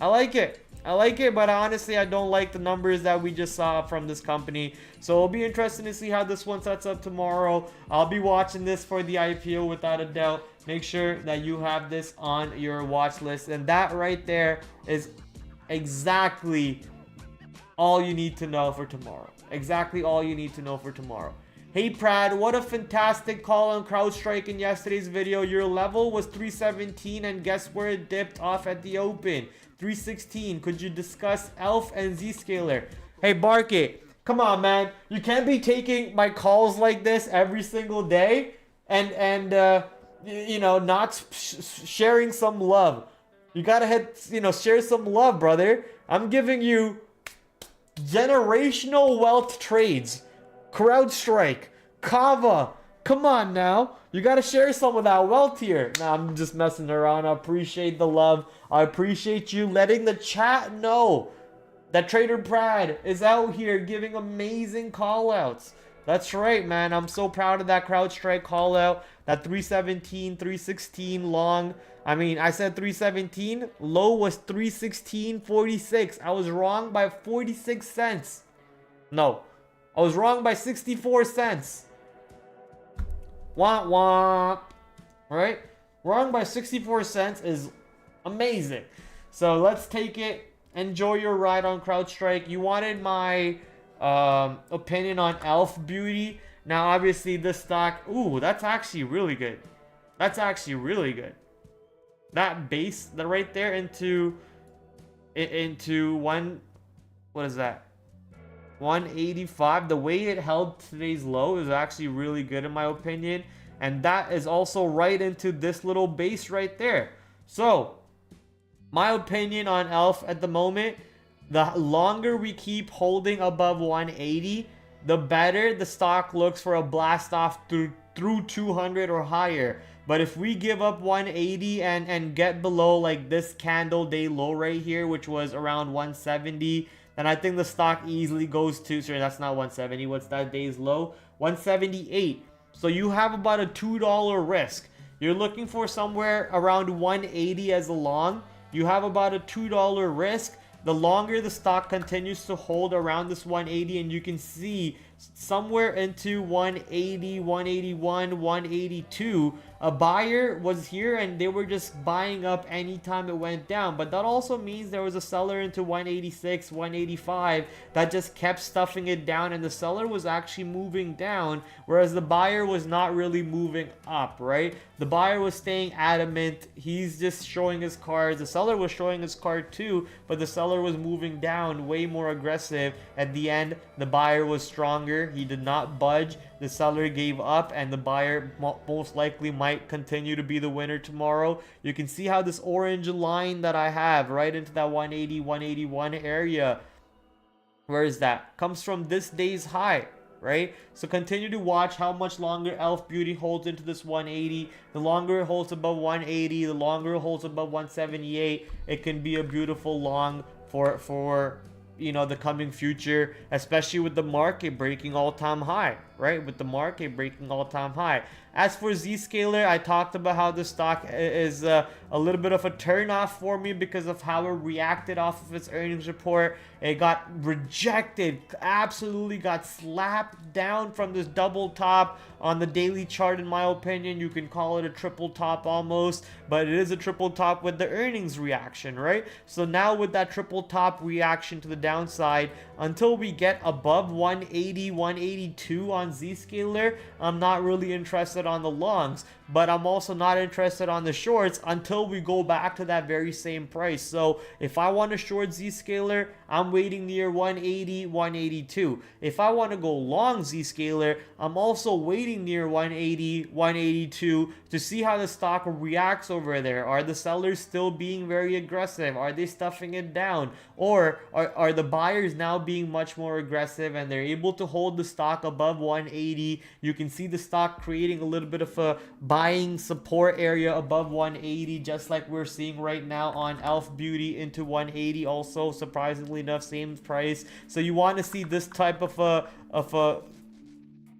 I like it. I like it, but honestly, I don't like the numbers that we just saw from this company. So it'll be interesting to see how this one sets up tomorrow. I'll be watching this for the IPO without a doubt. Make sure that you have this on your watch list. And that right there is exactly all you need to know for tomorrow. Exactly all you need to know for tomorrow. Hey Prad, what a fantastic call on CrowdStrike in yesterday's video. Your level was 317 and guess where it dipped off at the open? 316. Could you discuss ELF and Zscaler? Hey Barkit, come on man. You can't be taking my calls like this every single day and not sharing some love. You gotta share some love, brother. I'm giving you generational wealth trades. CrowdStrike, Kava, come on now. You gotta share some of that wealth here. Nah, I'm just messing around. I appreciate the love. I appreciate you letting the chat know that TraderPrad is out here giving amazing call outs. That's right, man. I'm so proud of that CrowdStrike call out. That 317, 316 long. I mean, I said 317. Low was 316.46. I was wrong by 46 cents. No. I was wrong by 64 cents. Wah wah. Right? Wrong by 64 cents is amazing. So let's take it. Enjoy your ride on CrowdStrike. You wanted my opinion on Elf Beauty. Now, obviously, this stock, ooh, that's actually really good. That's actually really good. That base, that right there into one, what is that? 185. The way it held today's low is actually really good in my opinion. And that is also right into this little base right there. So, my opinion on ELF at the moment, the longer we keep holding above 180, the better the stock looks for a blast off through 200 or higher. But if we give up 180 and get below like this candle day low right here, which was around 170, then I think the stock easily goes to, sorry, that's not 170. What's that day's low? 178. So you have about a $2 risk. You're looking for somewhere around 180 as a long. You have about a $2 risk. The longer the stock continues to hold around this 180, and you can see somewhere into 180, 181, 182, a buyer was here and they were just buying up anytime it went down. But that also means there was a seller into 186, 185 that just kept stuffing it down, and the seller was actually moving down, whereas the buyer was not really moving up, right? The buyer was staying adamant. He's just showing his cards. The seller was showing his card too, but the seller was moving down way more aggressive. At the end, the buyer was stronger. He did not budge. The seller gave up, and the buyer most likely might continue to be the winner tomorrow. You can see how this orange line that I have right into that 180, 181 area, where is that? Comes from this day's high, right? So continue to watch how much longer Elf Beauty holds into this 180. The longer it holds above 180, the longer it holds above 178, it can be a beautiful long for you know, the coming future, especially with the market breaking all-time high, right? With the market breaking all-time high. As for Zscaler, I talked about how the stock is a little bit of a turnoff for me because of how it reacted off of its earnings report. It got rejected, absolutely got slapped down from this double top on the daily chart. In my opinion, you can call it a triple top almost, but it is a triple top with the earnings reaction, right? So now with that triple top reaction to the downside, until we get above 180, 182 on Zscaler, I'm not really interested on the longs, but I'm also not interested on the shorts until we go back to that very same price. So if I want to short Zscaler, I'm waiting near 180, 182. If I want to go long Zscaler, I'm also waiting near 180, 182 to see how the stock reacts over there. Are the sellers still being very aggressive? Are they stuffing it down? Or are the buyers now being much more aggressive and they're able to hold the stock above 180? You can see the stock creating a little bit of a buying support area above 180, just like we're seeing right now on Elf Beauty into 180. Also, surprisingly enough, same price. So you want to see this type of a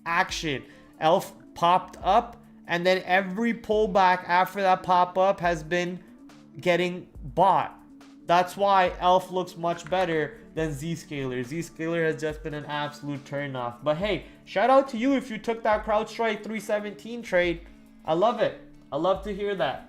action. Elf popped up, and then every pullback after that pop up has been getting bought. That's why Elf looks much better than Zscaler. Zscaler has just been an absolute turnoff. But hey, shout out to you if you took that CrowdStrike 317 trade. I love it. I love to hear that.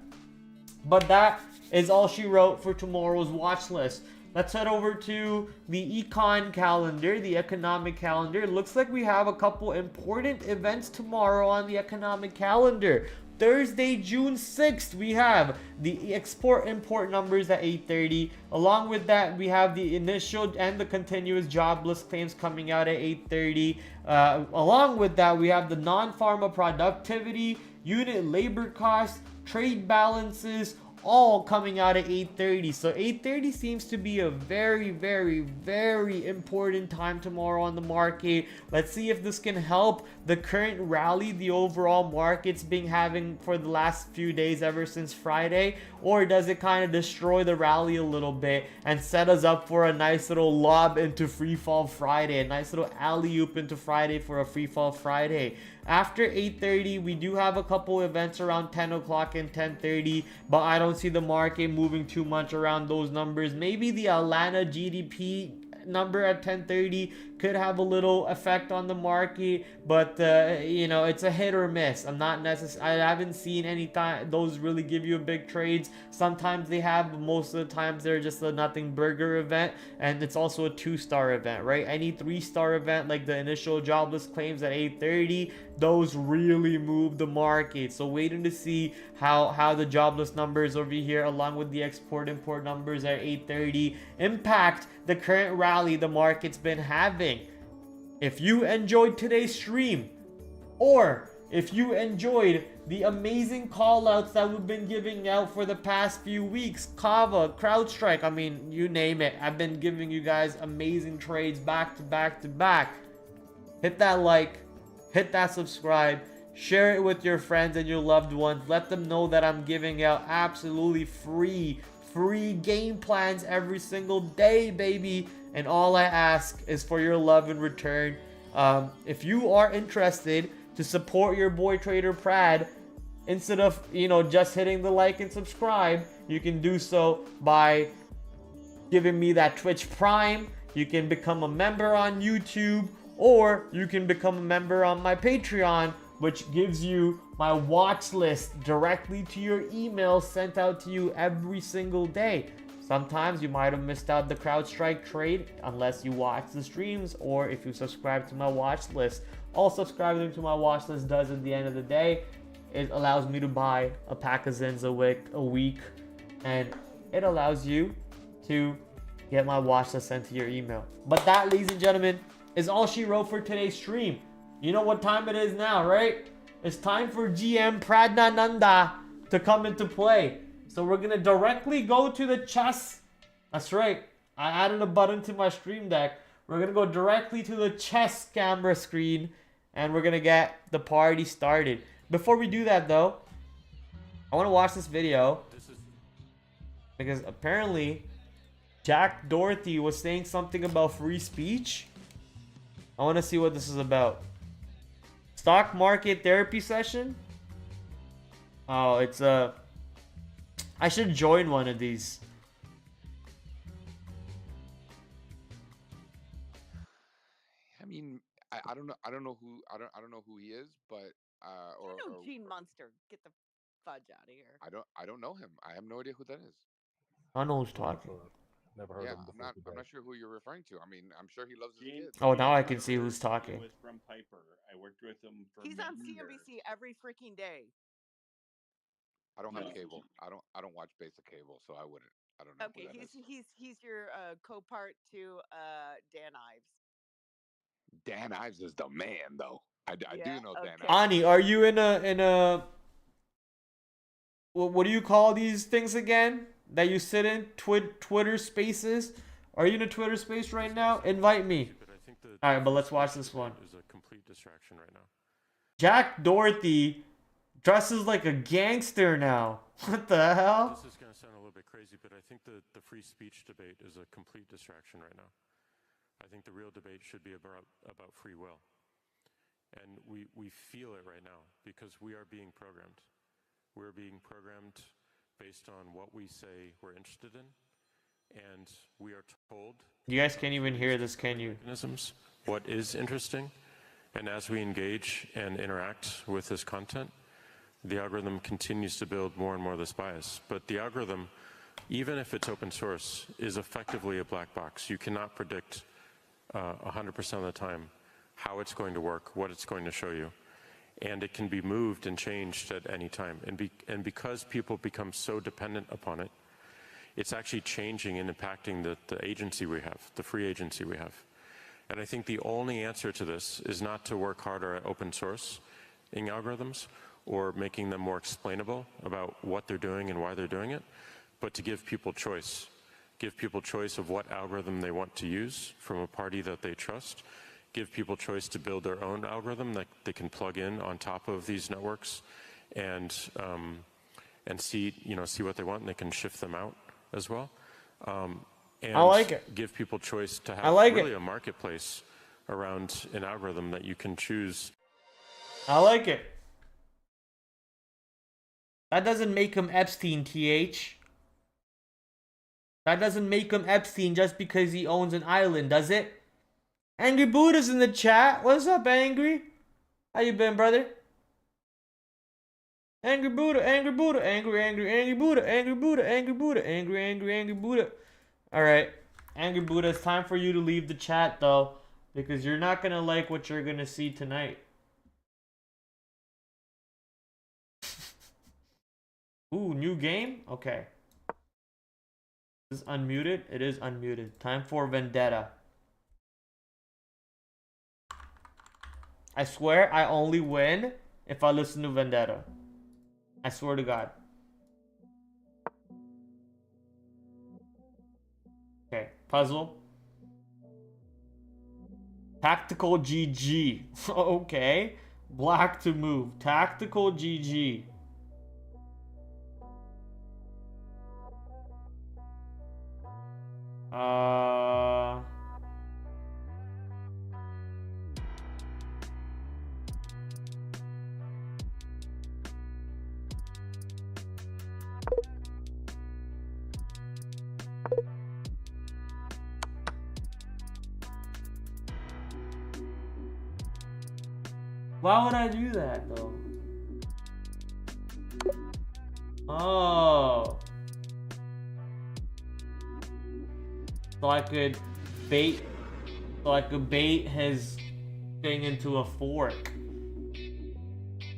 But that is all she wrote for tomorrow's watch list. Let's head over to the econ calendar, the economic calendar. It looks like we have a couple important events tomorrow on the economic calendar. Thursday, June 6th, we have the export-import numbers at 8:30. Along with that, we have the initial and the continuous jobless claims coming out at 8:30. Along with that, we have the non-pharma productivity, unit labor costs, trade balances, all coming out at 8:30. So 8:30 seems to be a very, very, very important time tomorrow on the market. Let's see if this can help the current rally the overall market's been having for the last few days ever since Friday, or does it kind of destroy the rally a little bit and set us up for a nice little lob into free fall Friday, a nice little alley-oop into Friday for a free fall Friday. After 8:30, we do have a couple events around 10 o'clock and 10:30, but I don't see the market moving too much around those numbers. Maybe the Atlanta GDP number at 1030 could have a little effect on the market, but you know, it's a hit or miss. I haven't seen any time those really give you a big trades. Sometimes they have, but most of the times they're just a nothing burger event, and it's also a 2-star event, right? Any 3-star event like the initial jobless claims at 830, those really move the market. So waiting to see how the jobless numbers over here, along with the export import numbers at 830, impact the current rally the market's been having. If you enjoyed today's stream, or if you enjoyed the amazing callouts that we've been giving out for the past few weeks, Kava, CrowdStrike, I mean, you name it, I've been giving you guys amazing trades back to back to back. Hit that like, hit that subscribe, share it with your friends and your loved ones. Let them know that I'm giving out absolutely free game plans every single day, baby. And all I ask is for your love in return. If you are interested to support your boy TraderPrad, instead of, you know, just hitting the like and subscribe, you can do so by giving me that Twitch Prime. You can become a member on YouTube, or you can become a member on my Patreon, which gives you my watch list directly to your email, sent out to you every single day. Sometimes you might have missed out the CrowdStrike trade unless you watch the streams, or if you subscribe to my watch list. All subscribing to my watch list does at the end of the day, it allows me to buy a pack of Zins a week, and it allows you to get my watch list sent to your email. But that, ladies and gentlemen, is all she wrote for today's stream. You know what time it is now, right? It's time for GM Pradnanandhaa to come into play. So we're gonna directly go to the chess. That's right, I added a button to my stream deck. We're gonna go directly to the chess camera screen, and we're gonna get the party started. Before we do that though, I wanna watch this video, because apparently Jack Doherty was saying something about free speech. I wanna see what this is about. Stock market therapy session? Oh, it's a... I should join one of these. I mean, I don't know. I don't know who he is, but I know Gene Munster. Get the fudge out of here. I don't know him. I have no idea who that is. I know who's talking. Never heard Yeah, of him before. I'm not sure who you're referring to. I mean, I'm sure he loves his kids. Oh, now I can see who's talking. Was from Piper. I worked with him for He's on many CNBC years. every freaking day. I don't have cable. I don't watch basic cable, so I wouldn't. I don't know. Okay, who that is. he's your co-part to Dan Ives. Dan Ives is the man, though. I Yeah, do know Dan okay. Ives. Ani, are you in a what do you call these things again that you sit in? Twitter spaces? Are you in a Twitter space right now? Invite me. All right, but let's watch this one. Is a complete distraction right now. Jack Doherty dresses like a gangster now. What the hell? This is going to sound a little bit crazy, but I think the free speech debate is a complete distraction right now. I think the real debate should be about free will. And we feel it right now because we are being programmed. We're being programmed based on what we say we're interested in. And we are told... You guys can't even hear this, can you? Mechanisms, what is interesting. And as we engage and interact with this content, the algorithm continues to build more and more of this bias. But the algorithm, even if it's open source, is effectively a black box. You cannot predict 100% of the time how it's going to work, what it's going to show you. And it can be moved and changed at any time. And because people become so dependent upon it, it's actually changing and impacting the agency we have, the free agency we have. And I think the only answer to this is not to work harder at open source in algorithms or making them more explainable about what they're doing and why they're doing it, but to give people choice. Give people choice of what algorithm they want to use from a party that they trust. Give people choice to build their own algorithm that they can plug in on top of these networks and see what they want, and they can shift them out as well. And I like it. Give people choice to have a marketplace around an algorithm that you can choose. I like it. That doesn't make him Epstein, TH. That doesn't make him Epstein just because he owns an island, does it? Angry Buddha's in the chat. What's up, Angry? How you been, brother? Angry Buddha, angry Buddha, angry Buddha, angry Buddha, angry Buddha, angry Buddha. Alright. Angry Buddha, it's time for you to leave the chat though. Because you're not gonna like what you're gonna see tonight. Ooh, new game? Okay. Is this unmuted? It is unmuted. Time for Vendetta. I swear I only win if I listen to Vendetta. I swear to God. Okay, puzzle. Tactical GG. Okay. Black to move. Tactical GG. Why would I do that though? Oh. So I could bait his thing into a fork.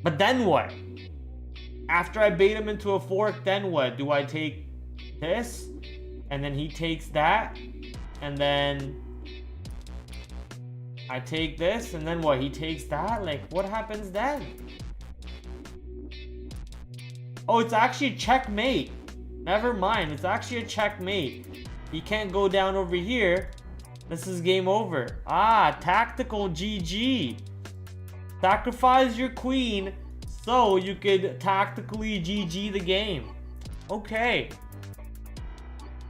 But then what? After I bait him into a fork, then what? Do I take this? And then he takes that? And then I take this, and then what? He takes that? Like, what happens then? Oh, it's actually checkmate. Never mind. It's actually a checkmate. He can't go down over here. This is game over. Ah, tactical GG. Sacrifice your queen so you could tactically GG the game. Okay.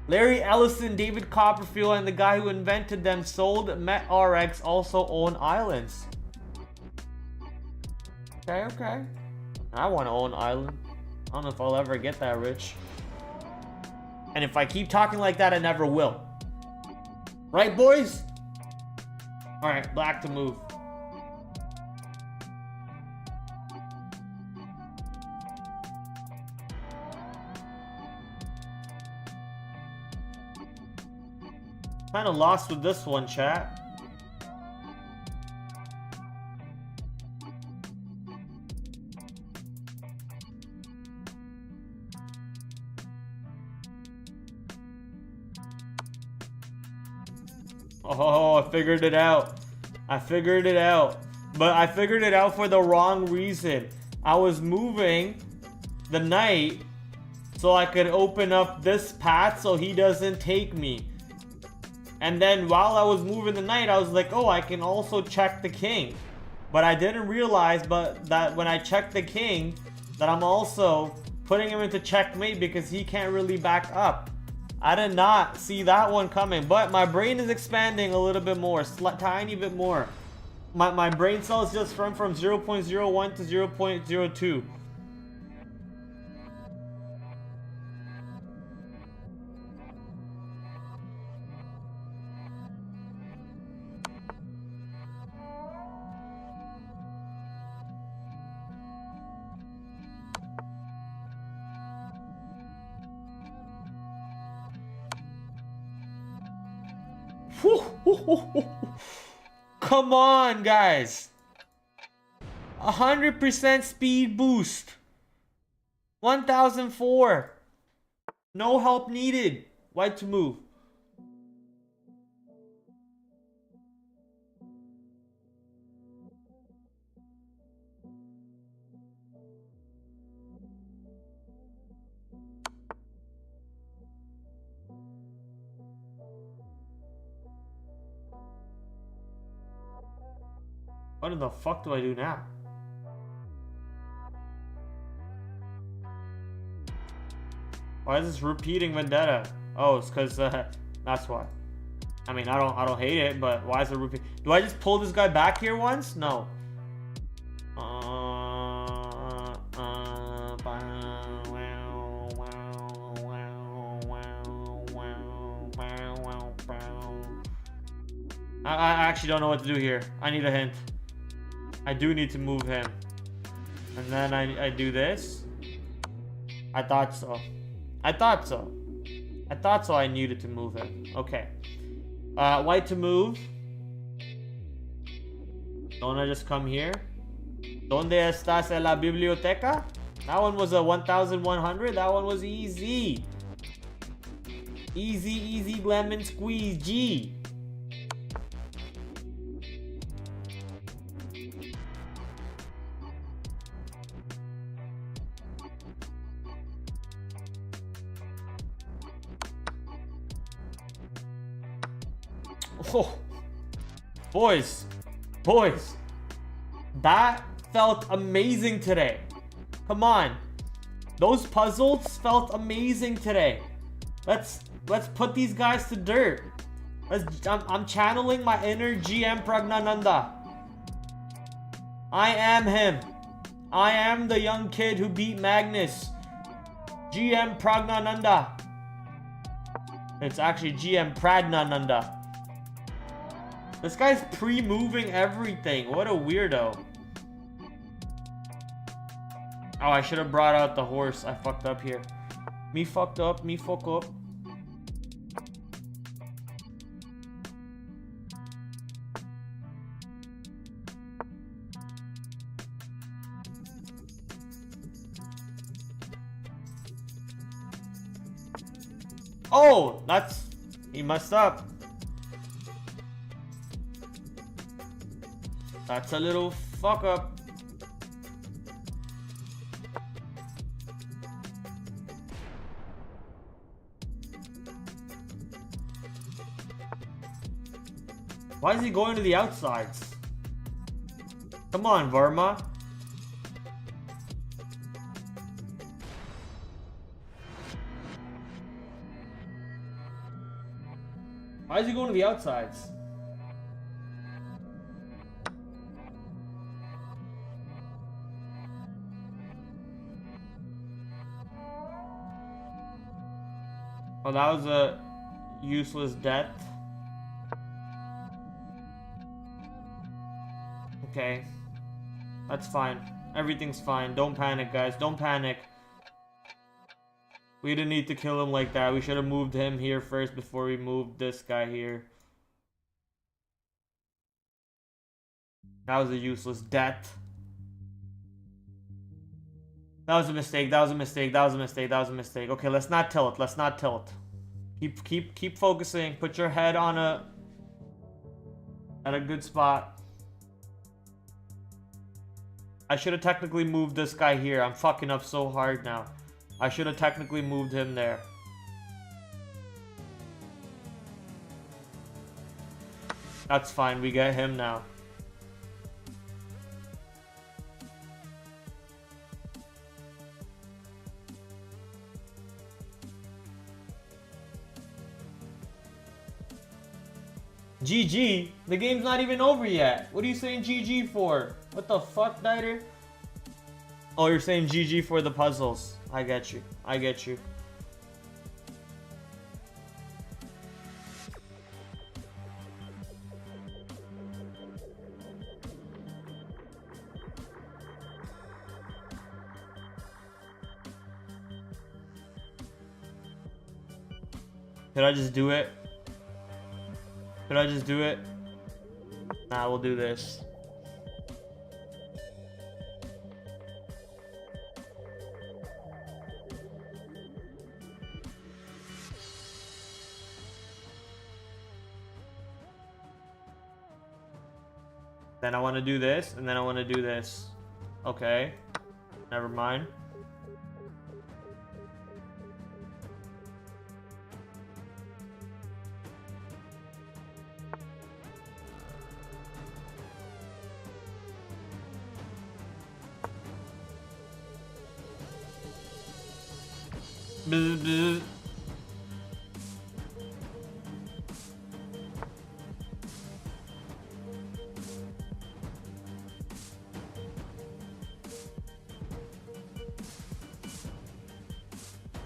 Larry Ellison, David Copperfield, and the guy who invented them sold MetRx also own islands. Okay, okay. I want to own island. I don't know if I'll ever get that rich. And if I keep talking like that, I never will. Right, boys? Alright, black to move. Kind of lost with this one, chat. Oh, I figured it out. I figured it out. But I figured it out for the wrong reason. I was moving the knight so I could open up this path so he doesn't take me. And then while I was moving the knight, I was like, oh, I can also check the king. But I didn't realize that when I checked the king, that I'm also putting him into checkmate because he can't really back up. I did not see that one coming, but my brain is expanding a little bit more, tiny bit more. My brain cells just from 0.01 to 0.02. Come on, guys. 100% speed boost. 1004. No help needed. White to move. What in the fuck do I do now? Why is this repeating Vendetta? Oh, it's because that's why. I mean, I don't hate it, but why is it repeat? Do I just pull this guy back here once? No. I actually don't know what to do here. I need a hint. I do need to move him. And then I do this. I thought so. I thought so. I thought so. I needed to move him. Okay. White to move. Don't I just come here? ¿Dónde estás en la biblioteca? That one was a 1,100. That one was easy. Easy, easy lemon squeeze G. Oh, boys, that felt amazing today. Come on, those puzzles felt amazing today. Let's put these guys to dirt. I'm channeling my inner GM Pradnanandhaa. I am him. I am the young kid who beat Magnus. GM Pradnanandhaa. It's actually GM Pradnanandhaa. This guy's pre-moving everything. What a weirdo. Oh, I should have brought out the horse. I fucked up here. Me fucked up. Me fuck up. Oh, he messed up. That's a little fuck up. Why is he going to the outsides? Come on, Varma. Why is he going to the outsides? Oh, that was a useless death. Okay. That's fine. Everything's fine. Don't panic, guys. Don't panic. We didn't need to kill him like that. We should have moved him here first before we moved this guy here. That was a useless death. That was a mistake. That was a mistake. That was a mistake. That was a mistake. Okay, let's not tilt. Let's not tilt. Keep focusing. Put your head on at a good spot. I should have technically moved this guy here. I'm fucking up so hard now. I should have technically moved him there. That's fine. We get him now. GG? The game's not even over yet. What are you saying GG for? What the fuck, Dieter? Oh, you're saying GG for the puzzles. I get you. I get you. Could I just do it? Could I just do it? Nah, we'll do this. Then I want to do this, and then I want to do this. Okay. Never mind. Bzz, bzz.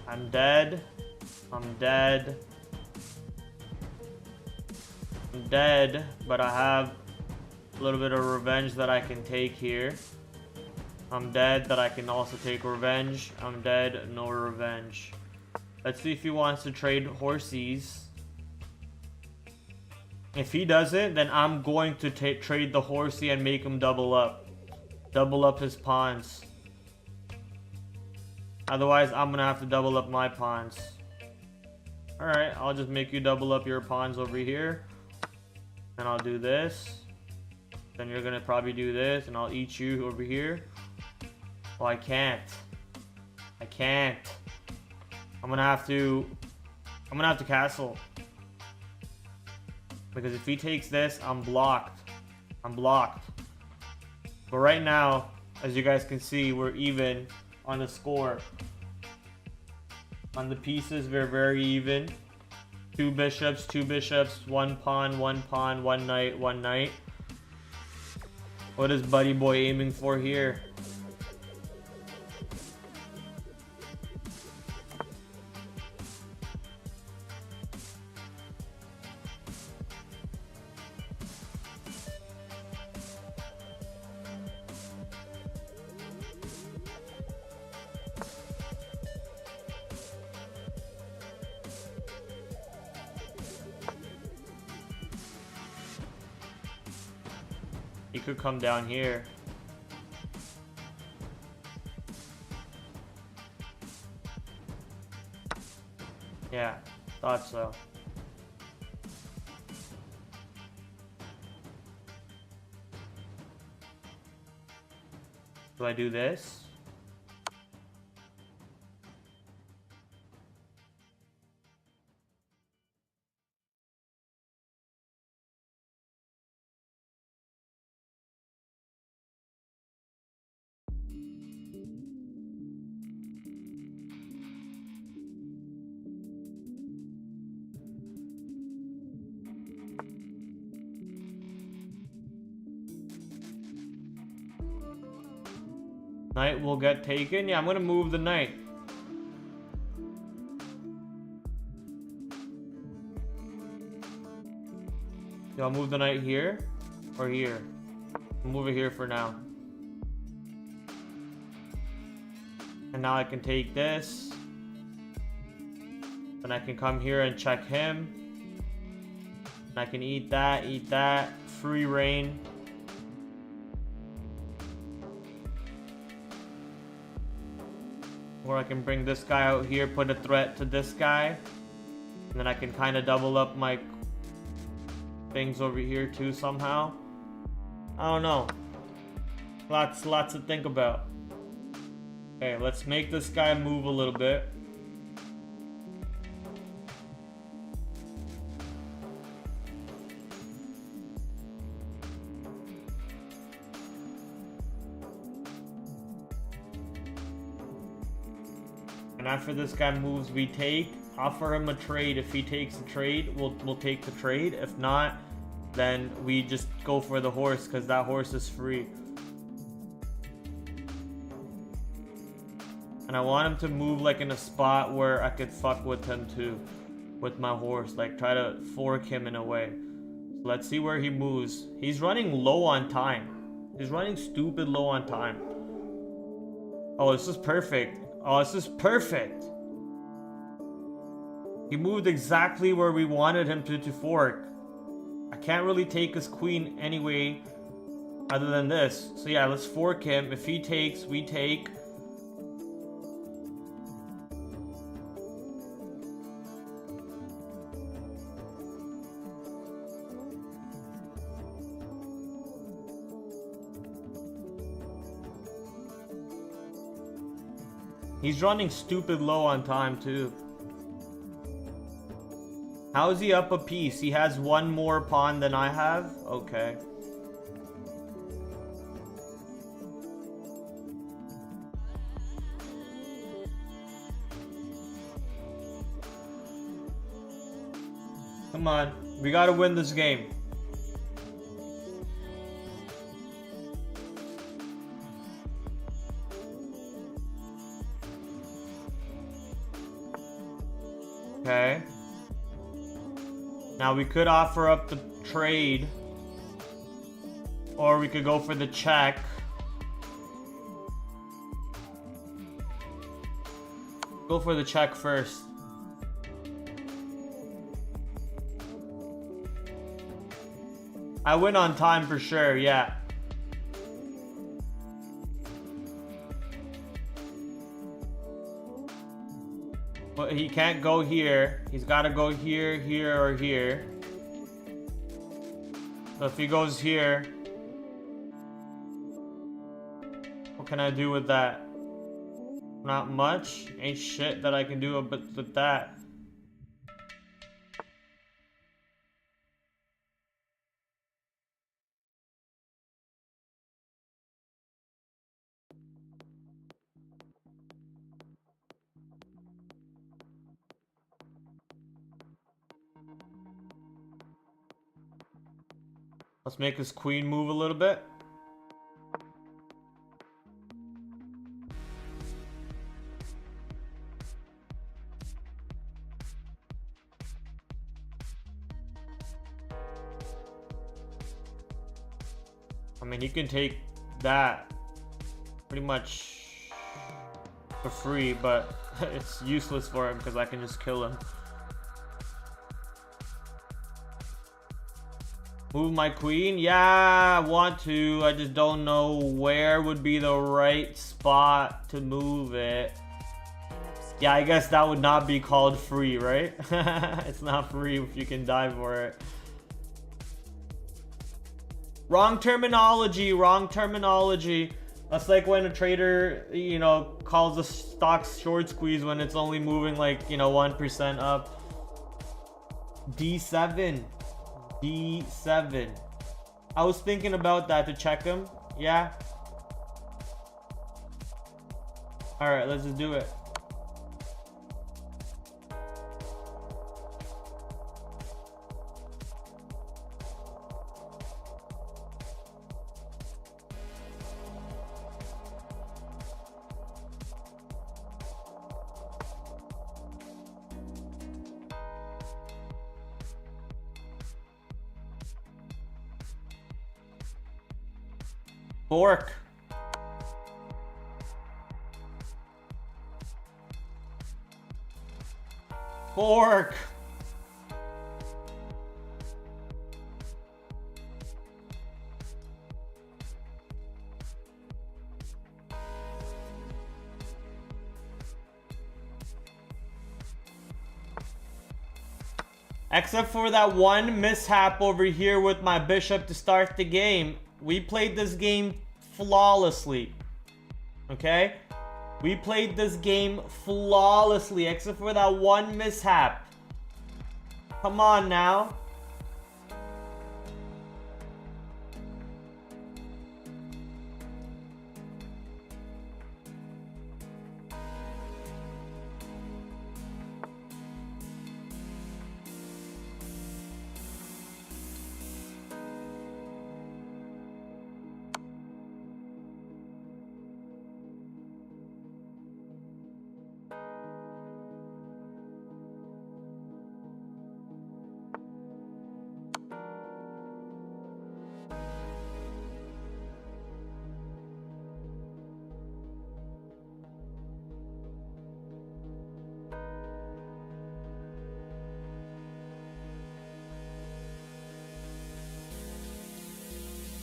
I'm dead. I'm dead. I'm dead, but I have a little bit of revenge that I can take here. I'm dead, that I can also take revenge. I'm dead, no revenge. Let's see if he wants to trade horsies. If he doesn't, then I'm going to trade the horsey and make him double up. Double up his pawns. Otherwise, I'm gonna have to double up my pawns. Alright, I'll just make you double up your pawns over here. And I'll do this. Then you're gonna probably do this, and I'll eat you over here. Oh, I can't. I can't. I'm gonna have to castle. Because if he takes this, I'm blocked. I'm blocked. But right now, as you guys can see, we're even on the score. On the pieces, we're very even. 2 bishops, 2 bishops, 1 pawn, 1 pawn, 1 knight, 1 knight. What is Buddy Boy aiming for here? He could come down here. Yeah, thought so. Do I do this? Knight will get taken. Yeah, I'm gonna move the knight. Do I move the knight here or here? I'll move it here for now. And now I can take this. Then I can come here and check him. And I can eat that. Free reign. Or I can bring this guy out here, put a threat to this guy. And then I can kind of double up my things over here too somehow. I don't know. Lots to think about. Okay, let's make this guy move a little bit. And after this guy moves, we take. Offer him a trade. If he takes the trade, we'll take the trade. If not, then we just go for the horse, because that horse is free. And I want him to move like in a spot where I could fuck with him too, with my horse, like try to fork him in a way. So let's see where he moves. He's running low on time. He's running stupid low on time. Oh, this is perfect. Oh, this is perfect. He moved exactly where we wanted him to fork. I can't really take his queen anyway other than this. So yeah, let's fork him. If he takes, we take. He's running stupid low on time too. How is he up a piece? He has 1 more pawn than I have? Okay. Come on, we gotta win this game. Okay. Now we could offer up the trade, or we could go for the check. Go for the check first. I win on time for sure, yeah. But he can't go here. He's got to go here, here, or here. So if he goes here, what can I do with that? Not much. Ain't shit that I can do with that. Let's make his queen move a little bit. I mean, he can take that pretty much for free, but it's useless for him because I can just kill him. Move my queen? Yeah, I want to. I just don't know where would be the right spot to move it. Yeah, I guess that would not be called free, right? It's not free if you can die for it. Wrong terminology, wrong terminology. That's like when a trader, you know, calls a stock short squeeze when it's only moving like, you know, 1% up. D7. D7. I was thinking about that to check him. Yeah. Alright, let's just do it. Fork. Fork. Except for that one mishap over here with my bishop to start the game. We played this game flawlessly. Okay? We played this game flawlessly, except for that one mishap. Come on now.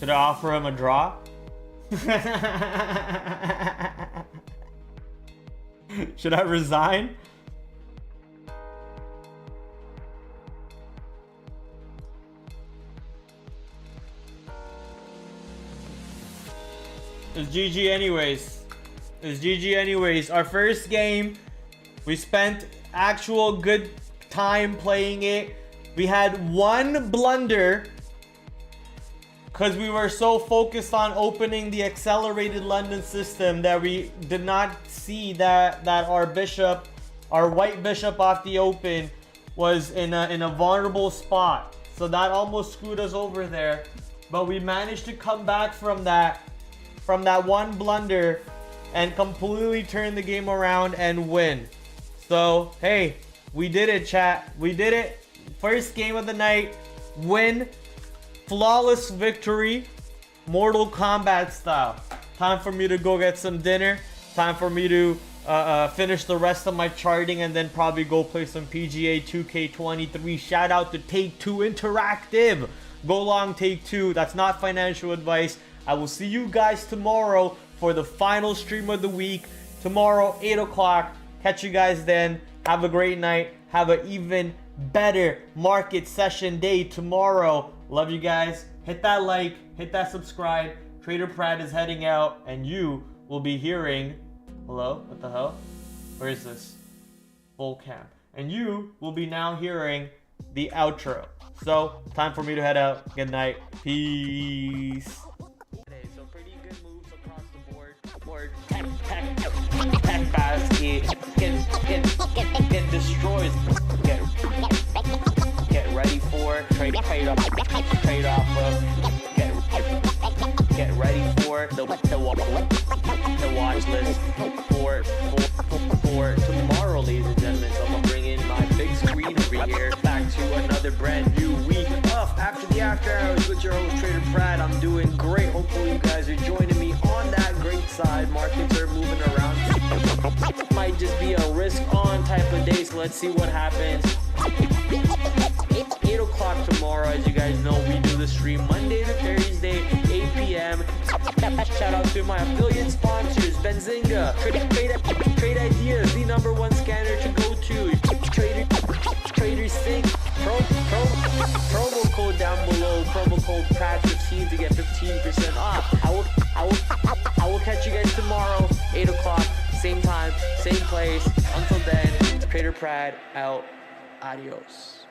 Should I offer him a draw? Should I resign? It's GG anyways. It's GG anyways. Our first game, we spent actual good time playing it. We had one blunder because we were so focused on opening the accelerated London system that we did not see that our bishop, our white bishop off the open, was in a vulnerable spot. So that almost screwed us over there. But we managed to come back from that one blunder and completely turn the game around and win. So hey, we did it, chat. We did it. First game of the night. Win. Flawless victory. Mortal Kombat style. Time for me to go get some dinner. Time for me to finish the rest of my charting and then probably go play some PGA 2K23. Shout out to Take-Two Interactive. Go long Take-Two. That's not financial advice. I will see you guys tomorrow for the final stream of the week. Tomorrow, 8 o'clock. Catch you guys then. Have a great night. Have an even better market session day tomorrow. Love you guys. Hit that like. Hit that subscribe. TraderPrad is heading out. And you will be hearing... Hello? What the hell? Where is this? Full cam. And you will be now hearing the outro. So, time for me to head out. Good night. Peace. So pretty good moves across the board. Tech basket. Get destroyed. Get ready for trade off of. Get ready for the watch list for tomorrow, ladies and gentlemen. So I'm gonna bring in my big screen over here. Back to another brand new week of After the After Hours with your host TraderPrad. I'm doing great. Hopefully you guys are joining me on that great side. Markets are moving around. Might just be a risk on type of day. So let's see what happens. 8 o'clock tomorrow. As you guys know, we do the stream Monday to Thursday, 8 p.m. Shout out to my affiliate sponsors, Benzinga, Trade Ideas, the #1 scanner to go to, Trader Sync, promo code down below, promo code PRAD15 to get 15% off. I will catch you guys tomorrow, 8 o'clock, same time, same place. Until then, TraderPrad out. Adios.